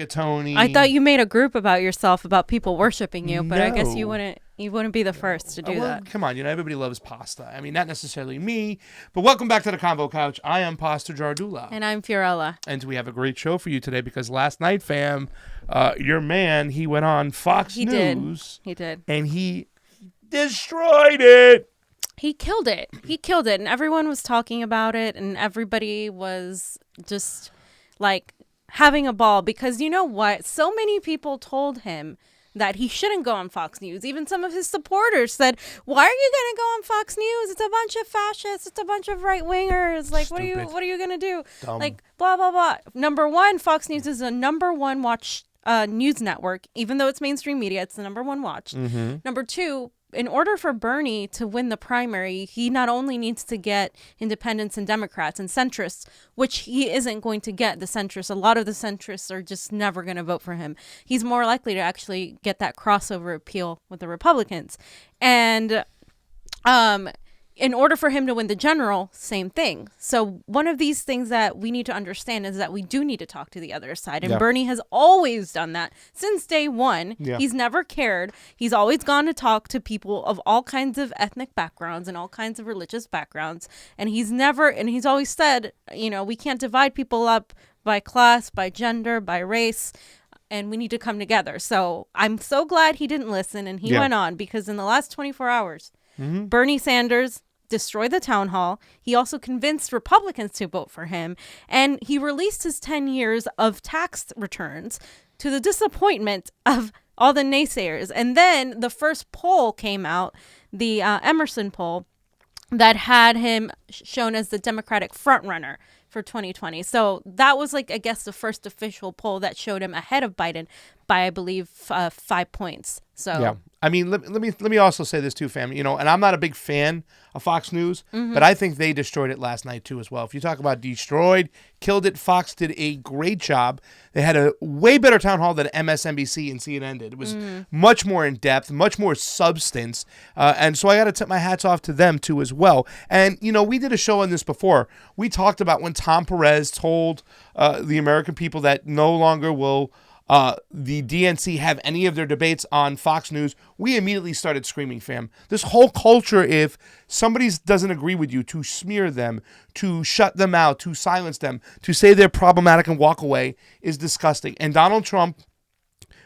rigatoni. I thought you made a group about yourself, about people worshiping you, but I guess No. you wouldn't be the first to do Well, that. come on, everybody loves pasta. I mean, not necessarily me, but welcome back to the Convo Couch. I am Pastor Jardula. And I'm Fiorella. And we have a great show for you today because last night, fam, your man, he went on Fox News. He did. And he destroyed it. He killed it. And everyone was talking about it, and everybody was just like having a ball because you know what? So many people told him that he shouldn't go on Fox News. Even some of his supporters said, "Why are you going to go on Fox News? It's a bunch of fascists. It's a bunch of right-wingers. Like, what are you going to do?" Dumb. Like, blah, blah, blah. Number one, Fox News is a number one watch news network. Even though it's mainstream media, it's the number one watch. Mm-hmm. Number two, in order for Bernie to win the primary, he not only needs to get independents and Democrats and centrists, which he isn't going to get the centrists. A lot of the centrists are just never going to vote for him. He's more likely to actually get that crossover appeal with the Republicans. And in order for him to win the general, same thing. So one of these things that we need to understand is that we do need to talk to the other side. And Bernie has always done that since day one. Yeah. He's never cared. He's always gone to talk to people of all kinds of ethnic backgrounds and all kinds of religious backgrounds. And he's always said, we can't divide people up by class, by gender, by race. And we need to come together. So I'm so glad he didn't listen and he went on, because in the last 24 hours, Bernie Sanders destroyed the town hall. He also convinced Republicans to vote for him. And he released his 10 years of tax returns to the disappointment of all the naysayers. And then the first poll came out, the Emerson poll, that had him shown as the Democratic frontrunner for 2020. So that was the first official poll that showed him ahead of Biden by, I believe, 5 points. So yeah. I mean, let me also say this too, fam. And I'm not a big fan of Fox News, but I think they destroyed it last night too as well. If you talk about destroyed, killed it, Fox did a great job. They had a way better town hall than MSNBC and CNN did. It was much more in depth, much more substance, and so I got to tip my hats off to them too as well. And we did a show on this before. We talked about when Tom Perez told the American people that no longer will the DNC have any of their debates on Fox News. We immediately started screaming, fam. This whole culture, if somebody doesn't agree with you, to smear them, to shut them out, to silence them, to say they're problematic and walk away, is disgusting. And Donald Trump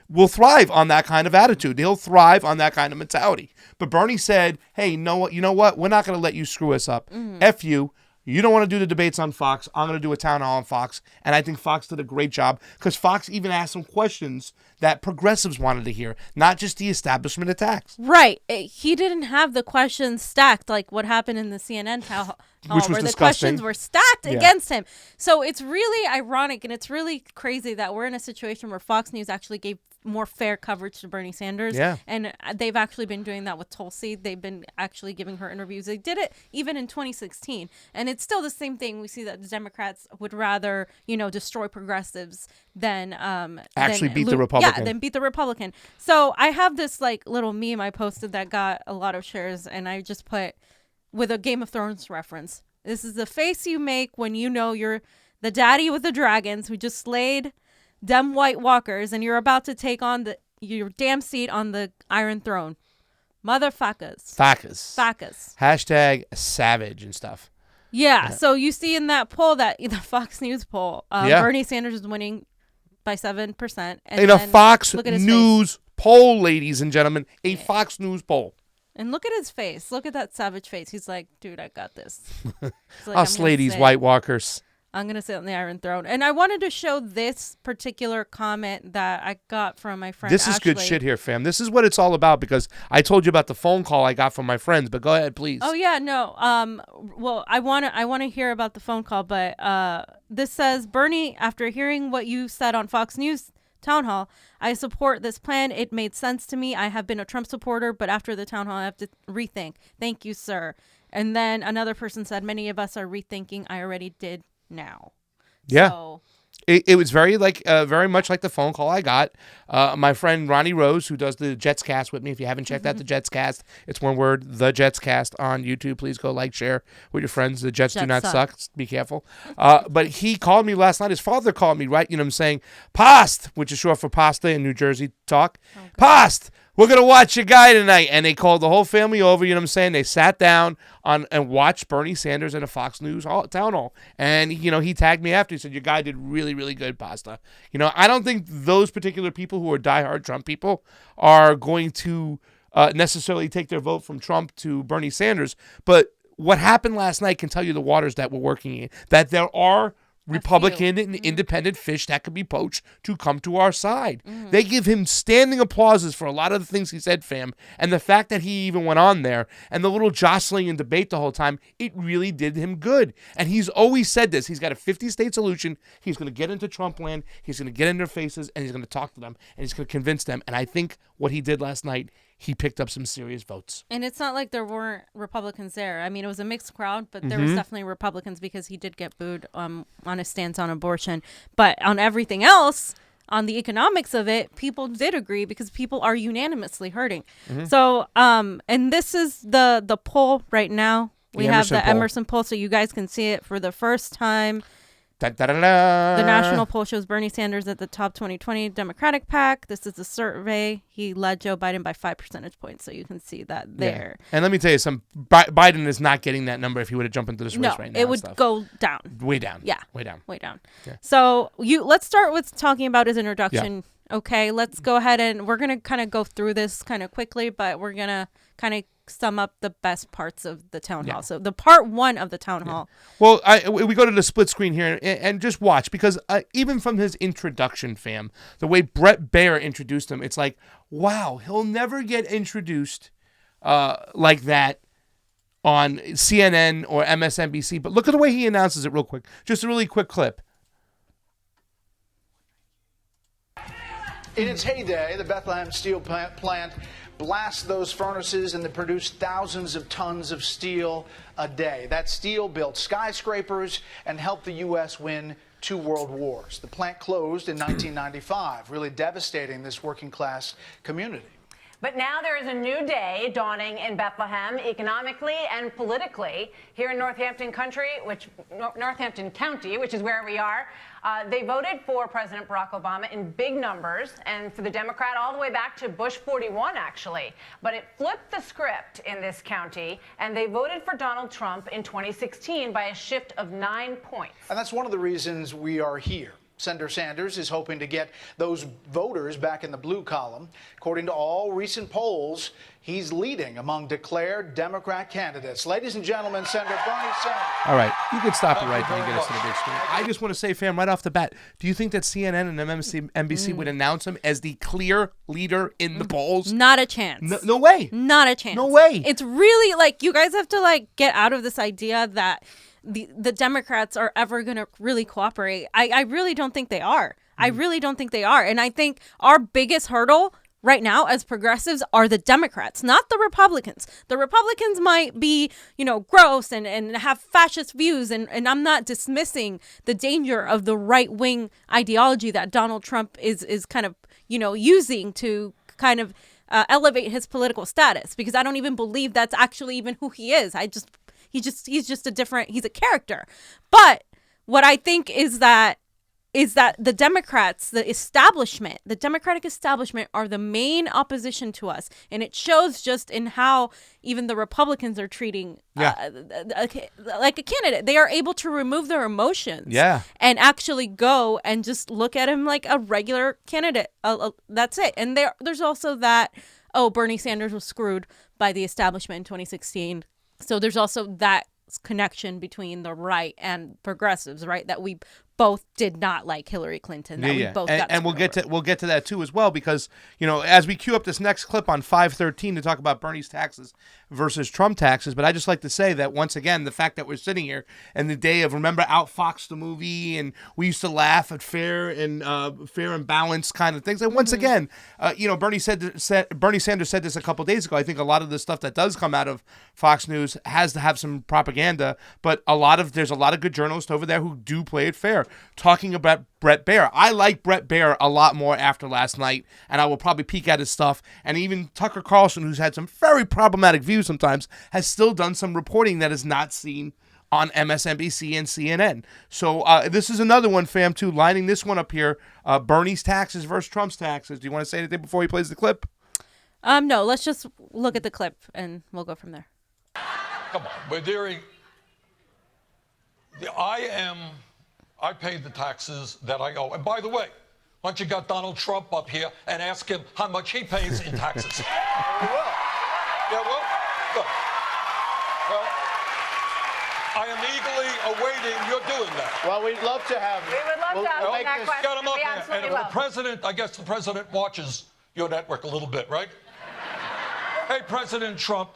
will thrive on that kind of attitude. He'll thrive on that kind of mentality. But Bernie said, hey, you know what? We're not going to let you screw us up. F you. You don't want to do the debates on Fox. I'm going to do a town hall on Fox. And I think Fox did a great job because Fox even asked some questions that progressives wanted to hear, not just the establishment attacks. Right. He didn't have the questions stacked like what happened in the CNN town hall, Which was where disgusting. The questions were stacked against him. So it's really ironic and it's really crazy that we're in a situation where Fox News actually gave more fair coverage to Bernie Sanders. Yeah. And they've actually been doing that with Tulsi. They've been actually giving her interviews. They did it even in 2016. And it's still the same thing. We see that the Democrats would rather, destroy progressives than actually beat the Republican. Yeah, than beat the Republican. So I have this little meme I posted that got a lot of shares, and I just put with a Game of Thrones reference. This is the face you make when you're the daddy with the dragons who just slayed them White Walkers, and you're about to take on your damn seat on the Iron Throne. Motherfuckers. Facas. Hashtag savage and stuff. Yeah. So you see in that poll, the Fox News poll, Bernie Sanders is winning by 7%. And in a Fox News poll, ladies and gentlemen, a Fox News poll. And look at his face. Look at that savage face. He's like, dude, I got this. I'll slay these White Walkers. I'm going to sit on the Iron Throne. And I wanted to show this particular comment that I got from my friend This is Ashley. good shit here, fam. This is what it's all about because I told you about the phone call I got from my friends, but go ahead, please. Oh, yeah, no. Well, I want to hear about the phone call, but this says, Bernie, after hearing what you said on Fox News town hall, I support this plan. It made sense to me. I have been a Trump supporter, but after the town hall, I have to rethink. Thank you, sir. And then another person said, many of us are rethinking. I already did now. Yeah. So, It was very much like the phone call I got. My friend Ronnie Rose, who does the Jets Cast with me. If you haven't checked out the Jets Cast, it's one word, the Jets Cast on YouTube. Please go like, share with your friends. The Jets do not suck. Be careful. But he called me last night. His father called me, right? You know what I'm saying? Past, which is short for pasta in New Jersey talk. Okay. Past. We're going to watch your guy tonight. And they called the whole family over, you know what I'm saying? They sat down and watched Bernie Sanders at a Fox News town hall. And, he tagged me after. He said, your guy did really, really good, Pasta. I don't think those particular people who are diehard Trump people are going to necessarily take their vote from Trump to Bernie Sanders. But what happened last night can tell you the waters that we're working in, that there are Republican and independent fish that could be poached to come to our side. They give him standing applauses for a lot of the things he said, fam. And the fact that he even went on there and the little jostling and debate the whole time, it really did him good. And he's always said this. He's got a 50-state solution. He's going to get into Trump land. He's going to get in their faces and he's going to talk to them and he's going to convince them. And I think what he did last night, he picked up some serious votes. And it's not like there weren't Republicans there. I mean, it was a mixed crowd, but there was definitely Republicans because he did get booed on his stance on abortion. But on everything else, on the economics of it, people did agree because people are unanimously hurting. So, and this is the poll right now. We have the Emerson poll, so you guys can see it for the first time. Da, da, da, da. The national poll shows Bernie Sanders at the top 2020 Democratic pack. This is a survey. He led Joe Biden by 5 percentage points, so you can see that there. Yeah. And let me tell you something. Biden is not getting that number if he would have jumped into this race right now. It would go down. Way down. Yeah. Way down. Way down. Yeah. So let's start with talking about his introduction. Yeah. Okay, let's go ahead and we're going to kind of go through this kind of quickly, but we're going to kind of sum up the best parts of the town hall. So the part 1 of the town hall. Well, we go to the split screen here and just watch because even from his introduction, fam, the way Brett Baer introduced him, it's like, wow, he'll never get introduced like that on CNN or MSNBC. But look at the way he announces it real quick. Just a really quick clip. In its heyday, the Bethlehem steel plant blast those furnaces and they produce thousands of tons of steel a day. That steel built skyscrapers and helped the U.S. win 2 world wars. The plant closed in 1995, really devastating this working class community. But now there is a new day dawning in Bethlehem, economically and politically. Here in Northampton County, which is where we are, they voted for President Barack Obama in big numbers, and for the Democrat all the way back to Bush 41, actually. But it flipped the script in this county, and they voted for Donald Trump in 2016 by a shift of 9 points. And that's one of the reasons we are here. Senator Sanders is hoping to get those voters back in the blue column. According to all recent polls, he's leading among declared Democrat candidates. Ladies and gentlemen, Senator Bernie Sanders. All right, you can stop it right there and get us to the big screen. I just want to say, fam, right off the bat, do you think that CNN and MSNBC would announce him as the clear leader in the polls? Not a chance. No way. Not a chance. No way. It's really like you guys have to get out of this idea that the Democrats are ever going to really cooperate. I really don't think they are. I really don't think they are. And I think our biggest hurdle right now as progressives are the Democrats, not the Republicans. The Republicans might be, gross and have fascist views. And I'm not dismissing the danger of the right-wing ideology that Donald Trump is kind of, using to kind of elevate his political status, because I don't even believe that's actually even who he is. He's just he's a character. But what I think is that the Democrats, the Democratic establishment are the main opposition to us. And it shows just in how even the Republicans are treating like a candidate. They are able to remove their emotions and actually go and just look at him like a regular candidate. That's it. And there's also that, Bernie Sanders was screwed by the establishment in 2016. So there's also that connection between the right and progressives, right? That we both did not like Hillary Clinton. That we both got and we'll get to that too as well, because as we queue up this next clip on 513 to talk about Bernie's taxes versus Trump taxes. But I just like to say that once again, the fact that we're sitting here in the day of, remember Outfox the movie, and we used to laugh at fair and balanced kind of things. And once again, Bernie Sanders said this a couple of days ago. I think a lot of the stuff that does come out of Fox News has to have some propaganda, but there's a lot of good journalists over there who do play it fair. talking about Brett Baer. I like Brett Baer a lot more after last night, and I will probably peek at his stuff. And even Tucker Carlson, who's had some very problematic views sometimes, has still done some reporting that is not seen on MSNBC and CNN. So this is another one, fam, too, lining this one up here. Bernie's taxes versus Trump's taxes. Do you want to say anything before he plays the clip? No, let's just look at the clip, and we'll go from there. Come on, we're doing... I paid the taxes that I owe. And by the way, why don't you get Donald Trump up here and ask him how much he pays in taxes? We will. Yeah, well, good. Well, I am eagerly awaiting your doing that. Well, we'd love to have you. We would love to have that question. Get him up We here. And absolutely if will. the president, I guess the president watches your network a little bit, right? Hey, President Trump,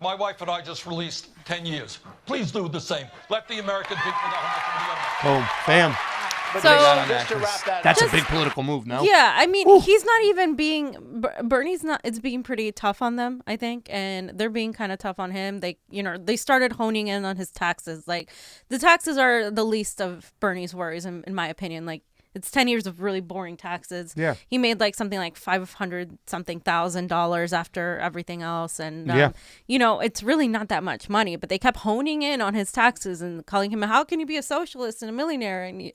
my wife and I just released 10 years. Please do the same. Let the American people know how much we owe. Oh, fam. But So- just to wrap that That's up. a big political move, no? Yeah, I mean, he's not even being Bernie's not. It's being pretty tough on them, I think, and they're being kind of tough on him. They started honing in on his taxes. Like, the taxes are the least of Bernie's worries, in my opinion. Like, it's 10 years of really boring taxes. Yeah. He made like something like $500,000 after everything else. And, Yeah. It's really not that much money, but they kept honing in on his taxes and calling him, how can you be a socialist and a millionaire? And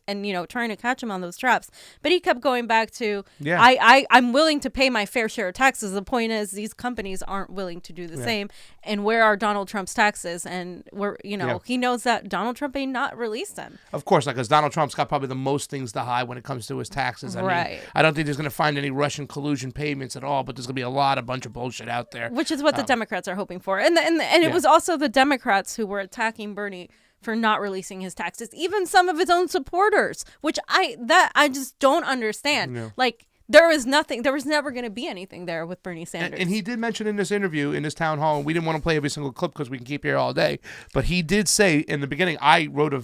trying to catch him on those traps. But he kept going back to, I'm willing to pay my fair share of taxes. The point is, these companies aren't willing to do the same. And where are Donald Trump's taxes? And he knows that Donald Trump may not release them. Of course, because Donald Trump's got probably the most things to hide when it comes to his taxes. I mean, Right. I don't think there's going to find any Russian collusion payments at all, but there's going to be a bunch of bullshit out there. Which is what the Democrats are hoping for. And it was also the Democrats who were attacking Bernie for not releasing his taxes. Even some of his own supporters, which I just don't understand. No. Like, there was never going to be anything there with Bernie Sanders. And he did mention in this interview, in this town hall, and we didn't want to play every single clip because we can keep here all day, but he did say in the beginning, I wrote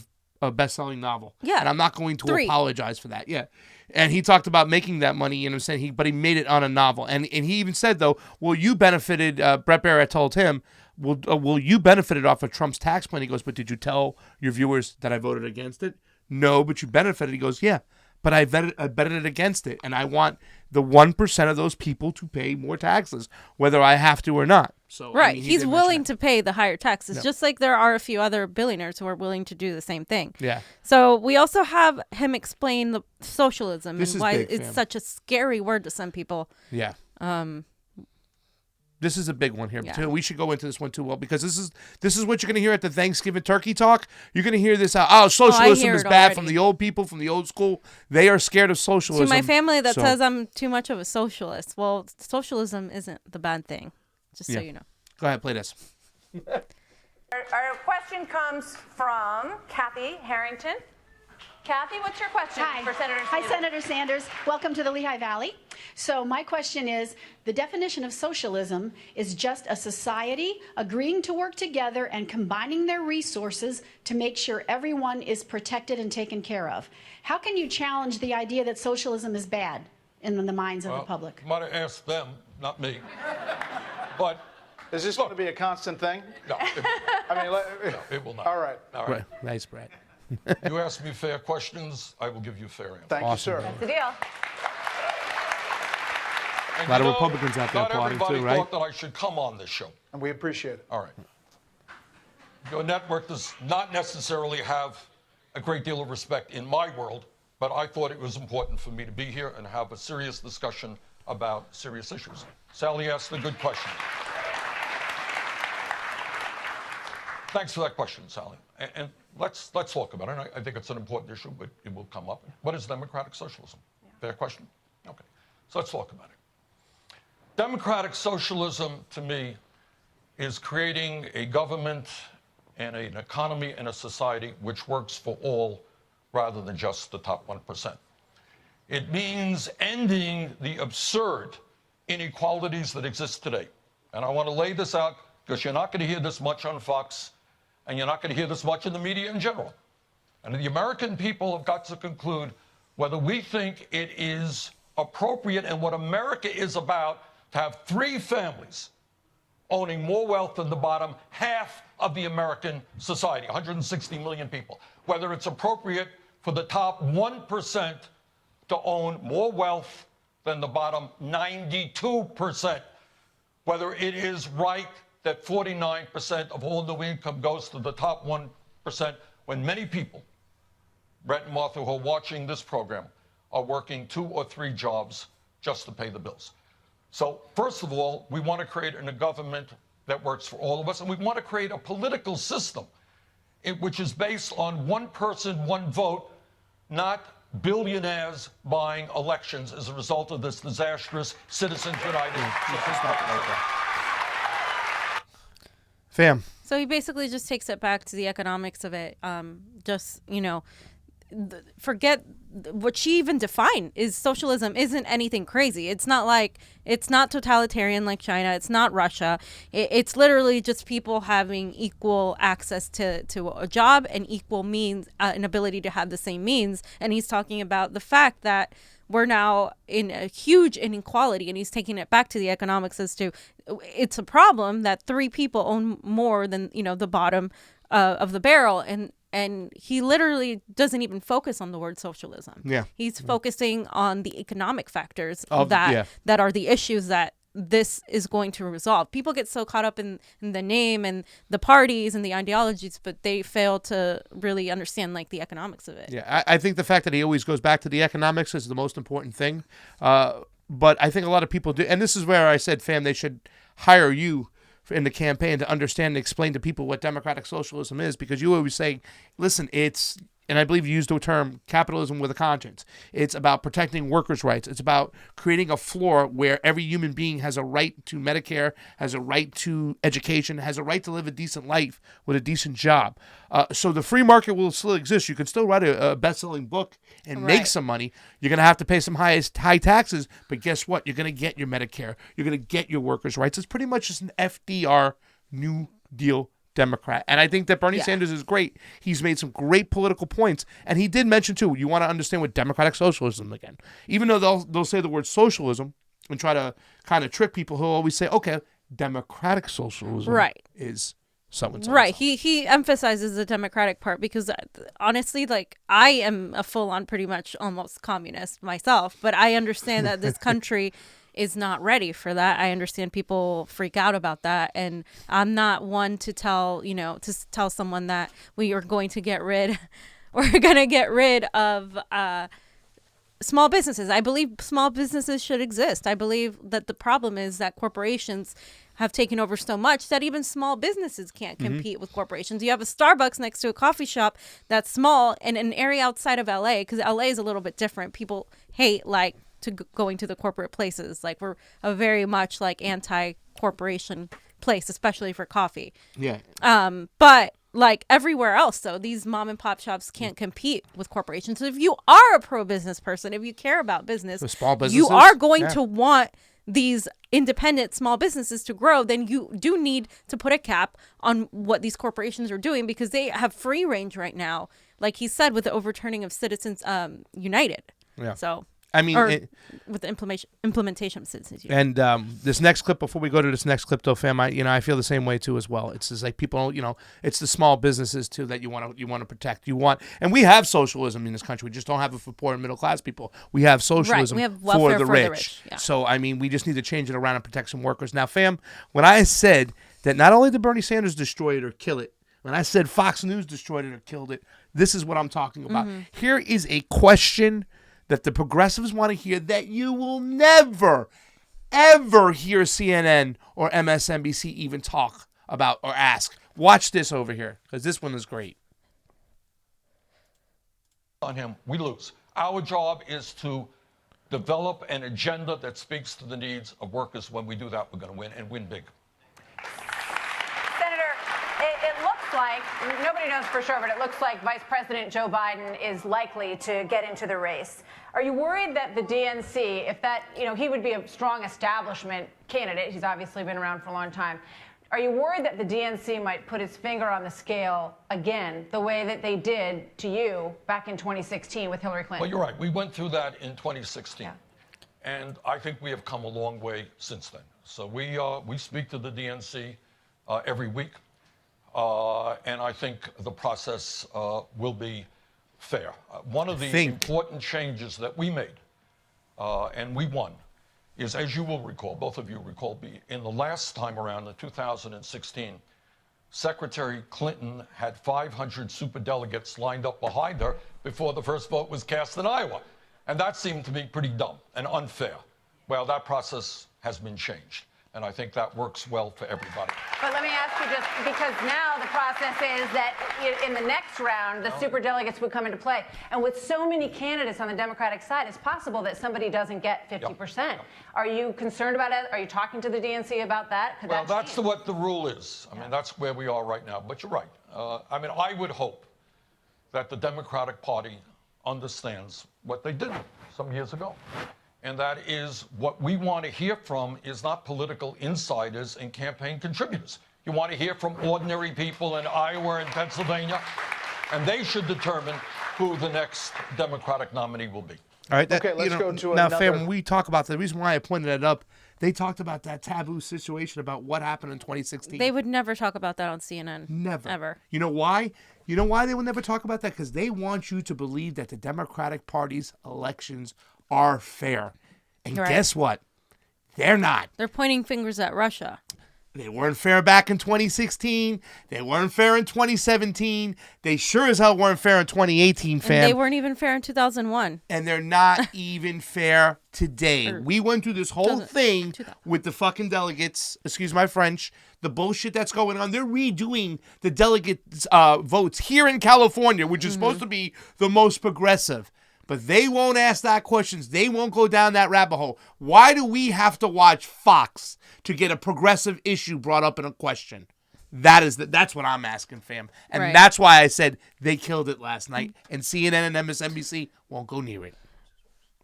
a best-selling novel. Yeah. And I'm not going to 3. apologize for that. Yeah. And he talked about making that money, but he made it on a novel. And he even said, though, well, you benefited, Brett Baer had told him, well, you benefited off of Trump's tax plan. He goes, but did you tell your viewers that I voted against it? No, but you benefited. He goes, yeah, but I betted it against it. And I want the 1% of those people to pay more taxes, whether I have to or not. So right. I mean, He's willing to pay the higher taxes, just like there are a few other billionaires who are willing to do the same thing. Yeah. So we also have him explain the socialism This and is why big, it's fam. such a scary word to some people. Yeah. This is a big one here, Yeah. too. We should go into this one, too, well, because this is what you're going to hear at the Thanksgiving turkey talk. You're going to hear this, socialism hear is it bad already. from the old people, from the old school. They are scared of socialism. To my family that So- says I'm too much of a socialist. Well, socialism isn't the bad thing, just so Yeah. you know. Go ahead, play this. Our question comes from Kathy Harrington. Kathy, what's your question for Senator Sanders? Hi, Senator Sanders. Welcome to the Lehigh Valley. So my question is, the definition of socialism is just a society agreeing to work together and combining their resources to make sure everyone is protected and taken care of. How can you challenge the idea that socialism is bad in the minds of the public? Might have asked them, not me. But Is this going to be a constant thing? no, it will not. All right. Right. Nice, Brad. You ask me fair questions, I will give you fair answers. Thank you, sir. That's the deal. And A lot of you know, Republicans out there not applauding, everybody too, right? thought that I should come on this show. And we appreciate it. All right. Your network does not necessarily have a great deal of respect in my world, but I thought it was important for me to be here and have a serious discussion about serious issues. Sally asked a good question. Thanks for that question, Sally. And let's talk about it. And I think it's an important issue, but it will come up. What is democratic socialism? Fair question? Okay. So let's talk about it. Democratic socialism, to me, is creating a government and an economy and a society which works for all rather than just the top 1%. It means ending the absurd inequalities that exist today. And I want to lay this out because you're not going to hear this much on Fox, and you're not going to hear this much in the media in general. And the American people have got to conclude whether we think it is appropriate and what America is about to have 3 families owning more wealth than the bottom half of the American society, 160 million people. Whether it's appropriate for the top 1% to own more wealth than the bottom 92%. Whether it is right that 49% of all new income goes to the top 1%, when many people, Brett and Martha, who are watching this program, are working 2 or 3 jobs just to pay the bills. So first of all, we want to create a government that works for all of us, and we want to create a political system which is based on one person, one vote, not billionaires buying elections as a result of this disastrous Citizens United. Fam. So he basically just takes it back to the economics of it. Just, you know, forget what she even defined is socialism isn't anything crazy. It's not like, it's not totalitarian like China. It's not Russia. It's literally just people having equal access to a job and equal means, an ability to have the same means. And he's talking about the fact that we're now in a huge inequality, and he's taking it back to the economics as to it's a problem that 3 people own more than, you know, the bottom of the barrel. And he literally doesn't even focus on the word socialism. Yeah. He's focusing on the economic factors that are the issues that this is going to resolve. People get so caught up in the name and the parties and the ideologies, but they fail to really understand like the economics of it. Yeah, I think the fact that he always goes back to the economics is the most important thing. But I think a lot of people do, and this is where I said, fam, they should hire you in the campaign to understand and explain to people what democratic socialism is, because you always say, listen, it's, and I believe you used the term capitalism with a conscience. It's about protecting workers' rights. It's about creating a floor where every human being has a right to Medicare, has a right to education, has a right to live a decent life with a decent job. So the free market will still exist. You can still write a best-selling book and make some money. You're going to have to pay some high taxes, but guess what? You're going to get your Medicare. You're going to get your workers' rights. It's pretty much just an FDR New Deal Democrat. And I think that Bernie Sanders is great. He's made some great political points. And he did mention, too, you want to understand what democratic socialism again. Even though they'll say the word socialism and try to kind of trick people, he'll always say, okay, democratic socialism is so-and-so. Right. He emphasizes the democratic part because honestly, like, I am a full-on pretty much almost communist myself, but I understand that this country is not ready for that. I understand people freak out about that, and I'm not one to tell someone that we are going to get rid of small businesses. I believe small businesses should exist. I believe that the problem is that corporations have taken over so much that even small businesses can't compete with corporations. You have a Starbucks next to a coffee shop that's small in an area outside of LA, because LA is a little bit different. People hate going to the corporate places. Like, we're a very much like anti-corporation place, especially for coffee. Yeah. But like everywhere else, though, these mom and pop shops can't compete with corporations. So if you are a pro-business person, if you care about business, small businesses, you are going to want these independent small businesses to grow. Then you do need to put a cap on what these corporations are doing, because they have free range right now, like he said, with the overturning of Citizens United. Yeah. So I mean, with the implementation of Citizens United. And this next clip, before we go to this next clip, though, fam, I feel the same way too as well. It's just like people, it's the small businesses too that you want to protect. And we have socialism in this country. We just don't have it for poor and middle class people. We have socialism we have welfare for the rich. Yeah. So I mean, we just need to change it around and protect some workers. Now, fam, when I said that not only did Bernie Sanders destroy it or kill it, when I said Fox News destroyed it or killed it, this is what I'm talking about. Here is a question that the progressives want to hear that you will never, ever hear CNN or MSNBC even talk about or ask. Watch this over here, because this one is great. On him, we lose. Our job is to develop an agenda that speaks to the needs of workers. When we do that, we're going to win, and win big. Senator, it looks like, nobody knows for sure, but it looks like Vice President Joe Biden is likely to get into the race. Are you worried that the DNC, if that, he would be a strong establishment candidate, he's obviously been around for a long time, are you worried that the DNC might put its finger on the scale again, the way that they did to you back in 2016 with Hillary Clinton? Well, you're right. We went through that in 2016. Yeah. And I think we have come a long way since then. So we speak to the DNC every week. And I think the process will be fair. One of the important changes that we made, and we won, is, as you will recall, both of you recall, in the last time around, in 2016, Secretary Clinton had 500 superdelegates lined up behind her before the first vote was cast in Iowa. And that seemed to me pretty dumb and unfair. Well, that process has been changed. And I think that works well for everybody. But let me ask you, just because now the process is that in the next round, the superdelegates would come into play. And with so many candidates on the Democratic side, it's possible that somebody doesn't get 50%. Yep. Are you concerned about it? Are you talking to the DNC about that? Well, that's what the rule is. I mean, that's where we are right now. But you're right. I mean, I would hope that the Democratic Party understands what they did some years ago. And that is, what we want to hear from is not political insiders and campaign contributors. You want to hear from ordinary people in Iowa and Pennsylvania, and they should determine who the next Democratic nominee will be. All right. Okay, let's go to now, another. Fam, when we talk about the reason why I pointed that up, they talked about that taboo situation about what happened in 2016. They would never talk about that on CNN. Never. Ever. You know why? You know why they would never talk about that? Because they want you to believe that the Democratic Party's elections are fair. And guess what? They're not. They're pointing fingers at Russia. They weren't fair back in 2016. They weren't fair in 2017. They sure as hell weren't fair in 2018, fam. And they weren't even fair in 2001. And they're not even fair today. We went through this whole thing with the fucking delegates, excuse my French, the bullshit that's going on. They're redoing the delegate votes here in California, which is supposed to be the most progressive. But they won't ask that questions. They won't go down that rabbit hole. Why do we have to watch Fox to get a progressive issue brought up in a question? That's what I'm asking, fam. And that's why I said they killed it last night. And CNN and MSNBC won't go near it.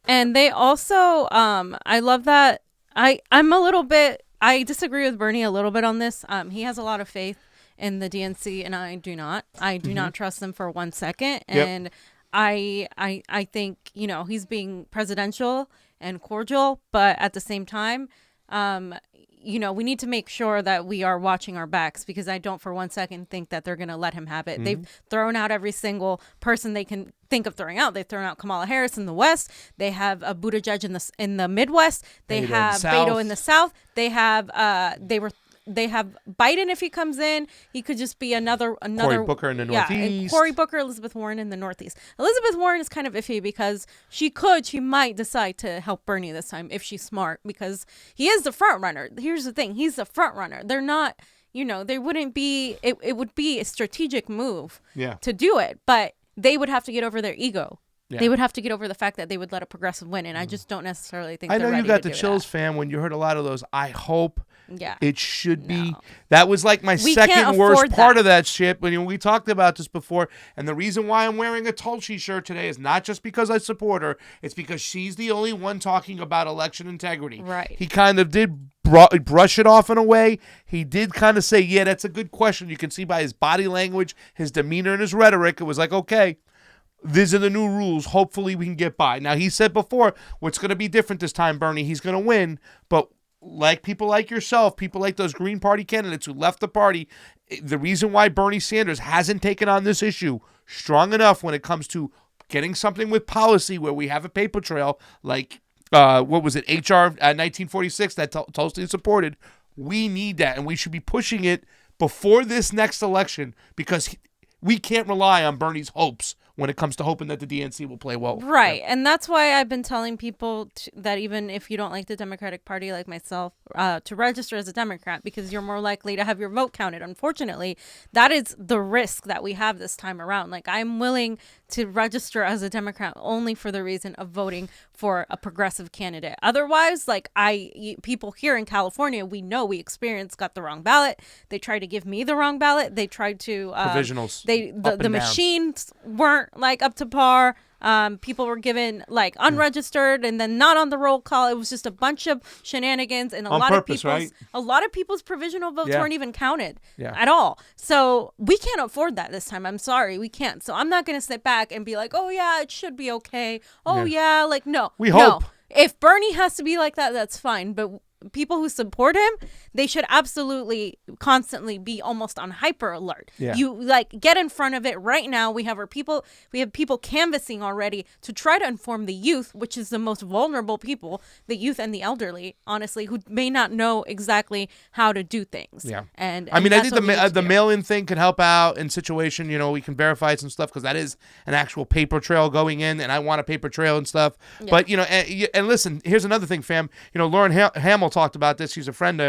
And they also, I love that. I disagree with Bernie a little bit on this. He has a lot of faith in the DNC, and I do not. I do not trust them for 1 second. And I think, he's being presidential and cordial, but at the same time, we need to make sure that we are watching our backs, because I don't for 1 second think that they're going to let him have it. They've thrown out every single person they can think of throwing out. They've thrown out Kamala Harris in the West. They have a Buttigieg in the Midwest. They have Beto in the South. They have They have Biden. If he comes in, he could just be another Cory Booker in the Northeast. Cory Booker, Elizabeth Warren in the Northeast. Elizabeth Warren is kind of iffy because she might decide to help Bernie this time if she's smart, because he is the front runner. Here's the thing. He's the front runner. They're not, they wouldn't be, it would be a strategic move to do it, but they would have to get over their ego. Yeah. They would have to get over the fact that they would let a progressive win, and I just don't necessarily think. I know you got the chills, fam, when you heard a lot of those. I hope it should be. That was like my second worst part of that shit. When we talked about this before, and the reason why I'm wearing a Tulsi shirt today is not just because I support her. It's because she's the only one talking about election integrity. Right. He kind of did brush it off in a way. He did kind of say, yeah, that's a good question. You can see by his body language, his demeanor, and his rhetoric, it was like, okay, these are the new rules. Hopefully we can get by. Now, he said before, what's going to be different this time, Bernie, he's going to win. But like people like yourself, people like those Green Party candidates who left the party, the reason why Bernie Sanders hasn't taken on this issue strong enough when it comes to getting something with policy where we have a paper trail like, what was it, H.R. 1946 that Tulsi supported. We need that, and we should be pushing it before this next election, because we can't rely on Bernie's hopes when it comes to hoping that the DNC will play well. Right. Yeah. And that's why I've been telling people that even if you don't like the Democratic Party like myself, to register as a Democrat, because you're more likely to have your vote counted. Unfortunately, that is the risk that we have this time around. Like, I'm willing to register as a Democrat only for the reason of voting for a progressive candidate. Otherwise, like, people here in California, we got the wrong ballot. They tried to give me the wrong ballot. They tried to provisionals. The machines weren't like up to par. People were given like unregistered and then not on the roll call. It was just a bunch of shenanigans, and a lot of people's provisional votes weren't even counted at all. So we can't afford that this time. I'm sorry, we can't. So I'm not going to sit back and be like, oh yeah, it should be okay. Oh yeah, like no. We hope. If Bernie has to be like that, that's fine. But people who support him, they should absolutely constantly be almost on hyper alert. Yeah. You like get in front of it right now. We have people canvassing already to try to inform the youth, which is the most vulnerable people, the youth and the elderly, honestly, who may not know exactly how to do things. Yeah. And I mean, I think that's what we need to the do. mail-in thing could help out in situation, we can verify some stuff because that is an actual paper trail going in, and I want a paper trail and stuff. Yeah. But, and listen, here's another thing, fam. Lauren Hamill talked about this. She's a friend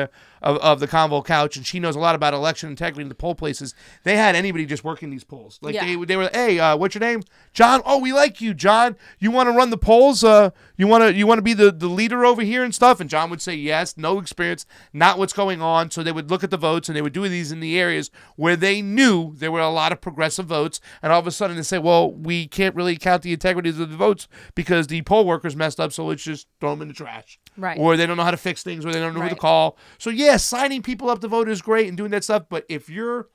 of the CONVO couch, and she knows a lot about election integrity in the poll places. They had anybody just working these polls. Like, Yeah. they were, hey, what's your name? John. Oh, we like you, John. You want to run the polls? You want to be the leader over here and stuff? And John would say yes, no experience, not what's going on. So they would look at the votes, and they would do these in the areas where they knew there were a lot of progressive votes. And all of a sudden they say, well, we can't really count the integrity of the votes because the poll workers messed up, so let's just throw them in the trash. Right. Or they don't know how to fix things, or they don't know who to Right. call. So, yeah, signing people up to vote is great and doing that stuff. But if you're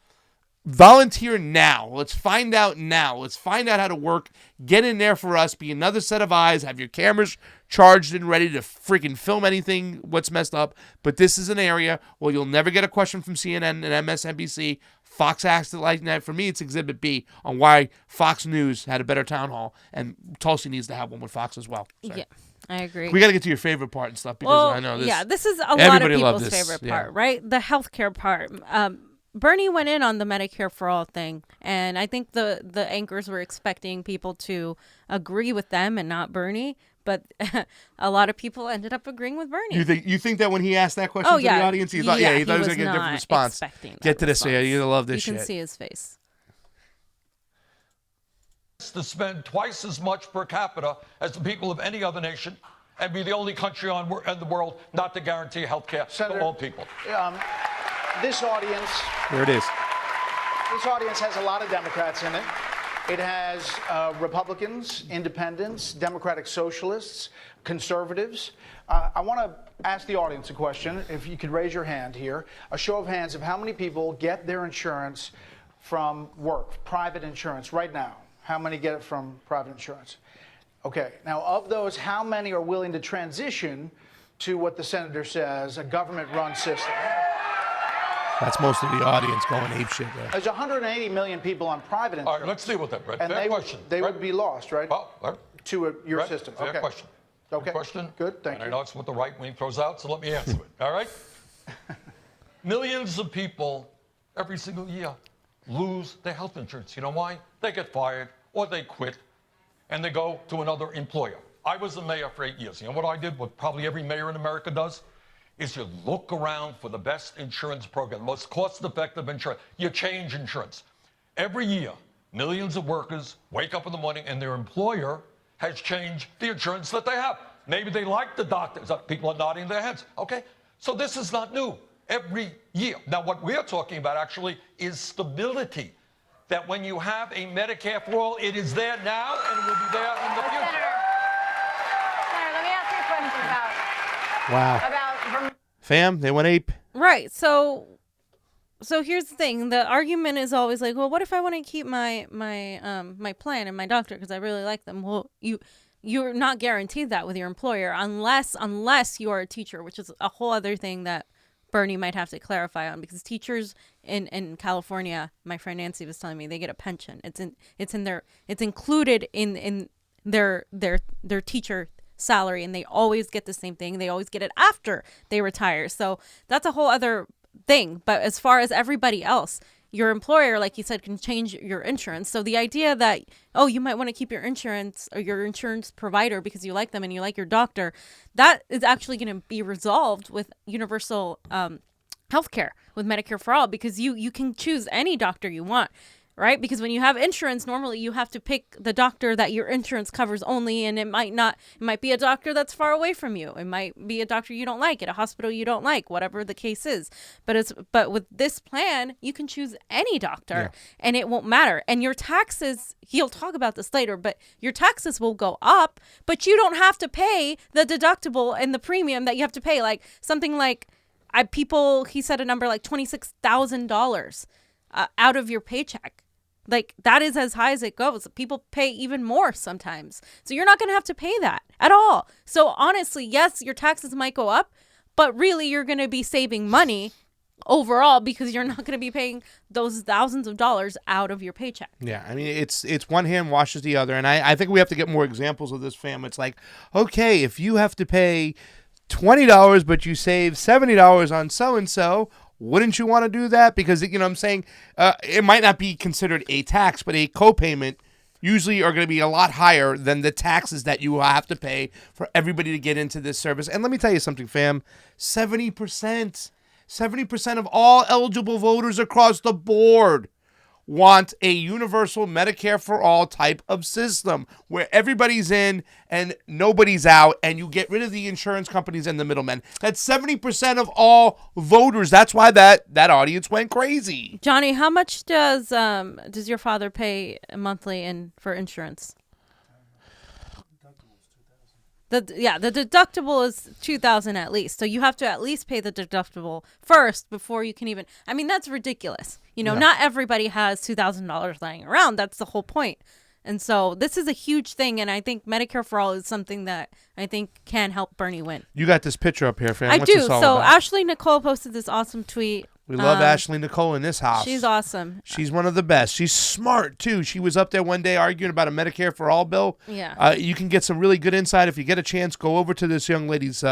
volunteer now, let's find out now. Let's find out how to work. Get in there for us. Be another set of eyes. Have your cameras charged and ready to freaking film anything what's messed up. But this is an area where you'll never get a question from CNN and MSNBC. Fox asked it like that. For me, it's Exhibit B on why Fox News had a better town hall, and Tulsi needs to have one with Fox as well. So. Yeah, I agree. We got to get to your favorite part and stuff because Well, I know this. yeah, this is a lot of everybody loved people's this, favorite yeah. part, right? The healthcare part. Bernie went in on the Medicare for all thing, and I think the anchors were expecting people to agree with them and not Bernie, but a lot of people ended up agreeing with Bernie. You think that when he asked that question to the audience, he thought he was going to get a different response. Get to this, yeah, you're going to love this shit. You can see his face. To spend twice as much per capita as the people of any other nation and be the only country in the world not to guarantee health care to all people. This audience, There it is. this audience has a lot of Democrats in it. It has Republicans, independents, Democratic socialists, conservatives. I want to ask the audience a question. If you could raise your hand here. A show of hands of how many people get their insurance from work, private insurance, right now. How many get it from private insurance? Okay. Now, of those, how many are willing to transition to what the senator says, a government-run system? That's most of the audience going apeshit there. There's 180 million people on private insurance. All right, let's deal with that, Brett. And Fair they, question. they Brett? would be lost, right? Well, all right. To your Brett, system. fair Okay. question. Okay. Good question. Good, thank and you. I know it's what the right wing throws out, so let me answer it. All right? Millions of people every single year lose their health insurance. You know why? They get fired or they quit and they go to another employer. I was the mayor for 8 years. You know what I did? What probably every mayor in America does? Is you look around for the best insurance program, the most cost-effective insurance. You change insurance. Every year, millions of workers wake up in the morning and their employer has changed the insurance that they have. Maybe they like the doctors. People are nodding their heads. Okay? So this is not new. Every year. Now, what we're talking about actually is stability. That when you have a Medicare for all, it is there now and it will be there in the future. Senator, let me ask you a question Wow. about Fam, they went ape. Right. So here's the thing. The argument is always like, well, what if I want to keep my plan and my doctor because I really like them? Well, you're not guaranteed that with your employer unless you are a teacher, which is a whole other thing that Bernie might have to clarify on, because teachers in California, my friend Nancy was telling me, they get a pension. It's included in their teacher salary, and they always get the same thing. They always get it after they retire. So that's a whole other thing. But as far as everybody else, your employer, like you said, can change your insurance. So the idea that, oh, you might want to keep your insurance or your insurance provider because you like them and you like your doctor, that is actually going to be resolved with universal healthcare, with Medicare for all, because you can choose any doctor you want. Right? Because when you have insurance, normally you have to pick the doctor that your insurance covers only, and it might be a doctor that's far away from you. It might be a doctor you don't like at a hospital you don't like, whatever the case is. But with this plan, you can choose any doctor and it won't matter. And your taxes, he'll talk about this later, but your taxes will go up, but you don't have to pay the deductible and the premium that you have to pay. Like something like he said a number like $26,000 out of your paycheck. Like that is as high as it goes. People pay even more sometimes. So you're not going to have to pay that at all. So honestly, yes, your taxes might go up, but really you're going to be saving money overall because you're not going to be paying those thousands of dollars out of your paycheck. Yeah, I mean, it's one hand washes the other, and I think we have to get more examples of this, fam. It's like, okay, if you have to pay $20 but you save $70 on so-and-so, wouldn't you want to do that? Because, you know what I'm saying, it might not be considered a tax, but a co-payment usually are going to be a lot higher than the taxes that you have to pay for everybody to get into this service. And let me tell you something, fam, 70% of all eligible voters across the board want a universal Medicare for all type of system where everybody's in and nobody's out, and you get rid of the insurance companies and the middlemen. That's 70% of all voters. That's why that audience went crazy. Johnny, how much does your father pay monthly for insurance? The deductible is $2,000 at least. So you have to at least pay the deductible first before you can even. I mean, that's ridiculous. You know, not everybody has $2,000 lying around. That's the whole point. And so this is a huge thing, and I think Medicare for All is something that I think can help Bernie win. You got this picture up here, fam. I What's do. this all So about? Ashley Nicole posted this awesome tweet. We love Ashley Nicole in this house. She's awesome. She's one of the best. She's smart, too. She was up there one day arguing about a Medicare for All bill. Yeah. You can get some really good insight. If you get a chance, go over to this young lady's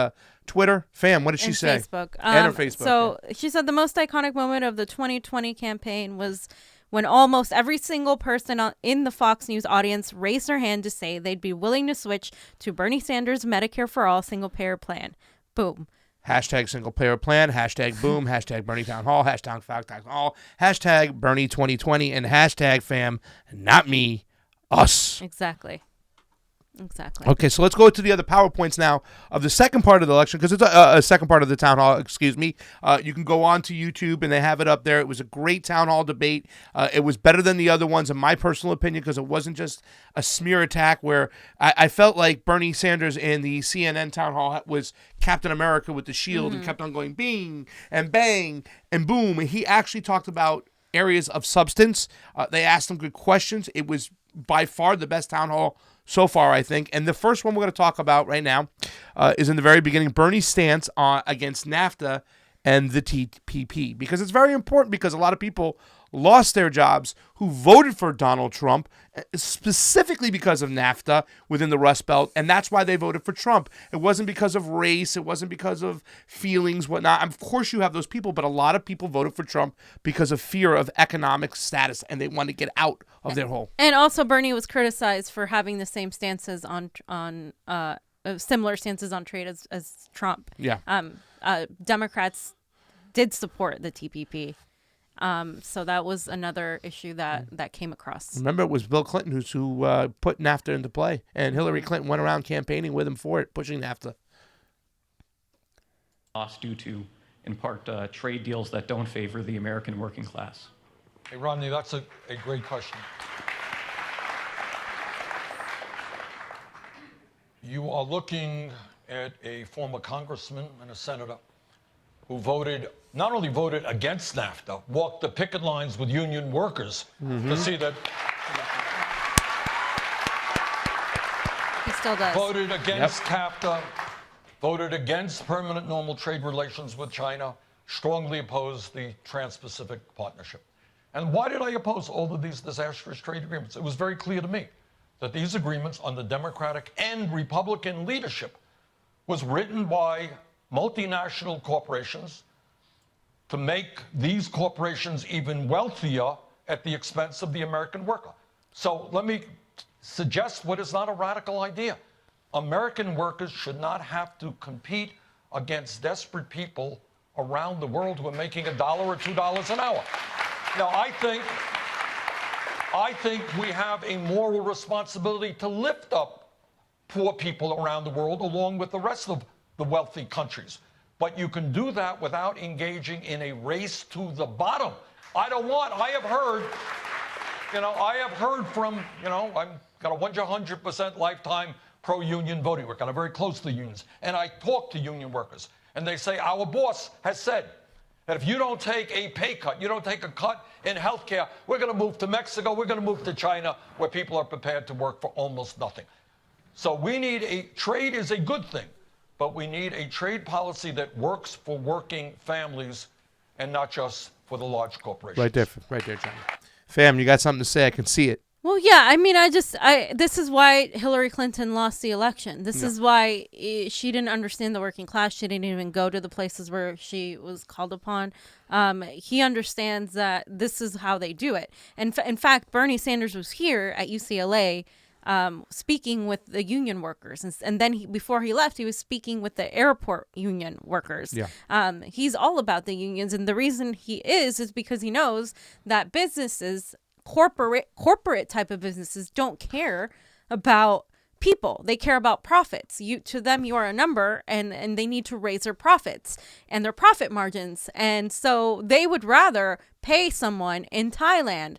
Twitter. Fam, what did she say? Facebook. And her Facebook. So she said the most iconic moment of the 2020 campaign was when almost every single person in the Fox News audience raised their hand to say they'd be willing to switch to Bernie Sanders' Medicare for All single-payer plan. Boom. Hashtag single payer plan, hashtag boom, hashtag Bernie Town Hall, hashtag Fox Town Hall, hashtag Bernie 2020, and hashtag fam, not me, us. Exactly. Okay, so let's go to the other PowerPoints now of the second part of the election, because it's a second part of the town hall, excuse me. You can go on to YouTube, and they have it up there. It was a great town hall debate. It was better than the other ones, in my personal opinion, because it wasn't just a smear attack where I felt like Bernie Sanders in the CNN town hall was Captain America with the shield and kept on going bing and bang and boom. And he actually talked about areas of substance. They asked him good questions. It was by far the best town hall so far, I think. And the first one we're going to talk about right now is in the very beginning, Bernie's stance against NAFTA and the TPP. Because it's very important, because a lot of people lost their jobs who voted for Donald Trump specifically because of NAFTA within the Rust Belt, and that's why they voted for Trump. It wasn't because of race. It wasn't because of feelings, whatnot. Of course you have those people, but a lot of people voted for Trump because of fear of economic status, and they want to get out of their hole. And also Bernie was criticized for having the same stances on similar stances on trade as Trump. Yeah. Democrats did support the TPP. So that was another issue that came across. Remember, it was Bill Clinton who put NAFTA into play, and Hillary Clinton went around campaigning with him for it, pushing NAFTA. Lost due to, in part, trade deals that don't favor the American working class. Hey, Rodney, that's a great question. You are looking at a former congressman and a senator who not only voted against NAFTA, walked the picket lines with union workers to see that. He still does. Voted against CAFTA, voted against permanent normal trade relations with China, strongly opposed the Trans-Pacific Partnership. And why did I oppose all of these disastrous trade agreements? It was very clear to me that these agreements under Democratic and Republican leadership was written by multinational corporations to make these corporations even wealthier at the expense of the American worker. So let me suggest what is not a radical idea. American workers should not have to compete against desperate people around the world who are making $1 or $2 an hour. Now, I think we have a moral responsibility to lift up poor people around the world along with the rest of the wealthy countries. But you can do that without engaging in a race to the bottom. I have heard from, I've got a 100% lifetime pro-union voting work, and I'm very close to the unions. And I talk to union workers, and they say, our boss has said that if you don't take a pay cut, you don't take a cut in health care, we're going to move to Mexico, we're going to move to China, where people are prepared to work for almost nothing. So trade is a good thing, but we need a trade policy that works for working families and not just for the large corporations. Right there, Johnny. Fam, you got something to say? I can see it. Well, yeah, I mean, this is why Hillary Clinton lost the election. This is why she didn't understand the working class. She didn't even go to the places where she was called upon. He understands that this is how they do it. And in fact, Bernie Sanders was here at UCLA speaking with the union workers. And then before he left, he was speaking with the airport union workers. Yeah. He's all about the unions. And the reason he is because he knows that businesses, corporate type of businesses, don't care about people. They care about profits. To them, you are a number, and they need to raise their profits and their profit margins. And so they would rather pay someone in Thailand,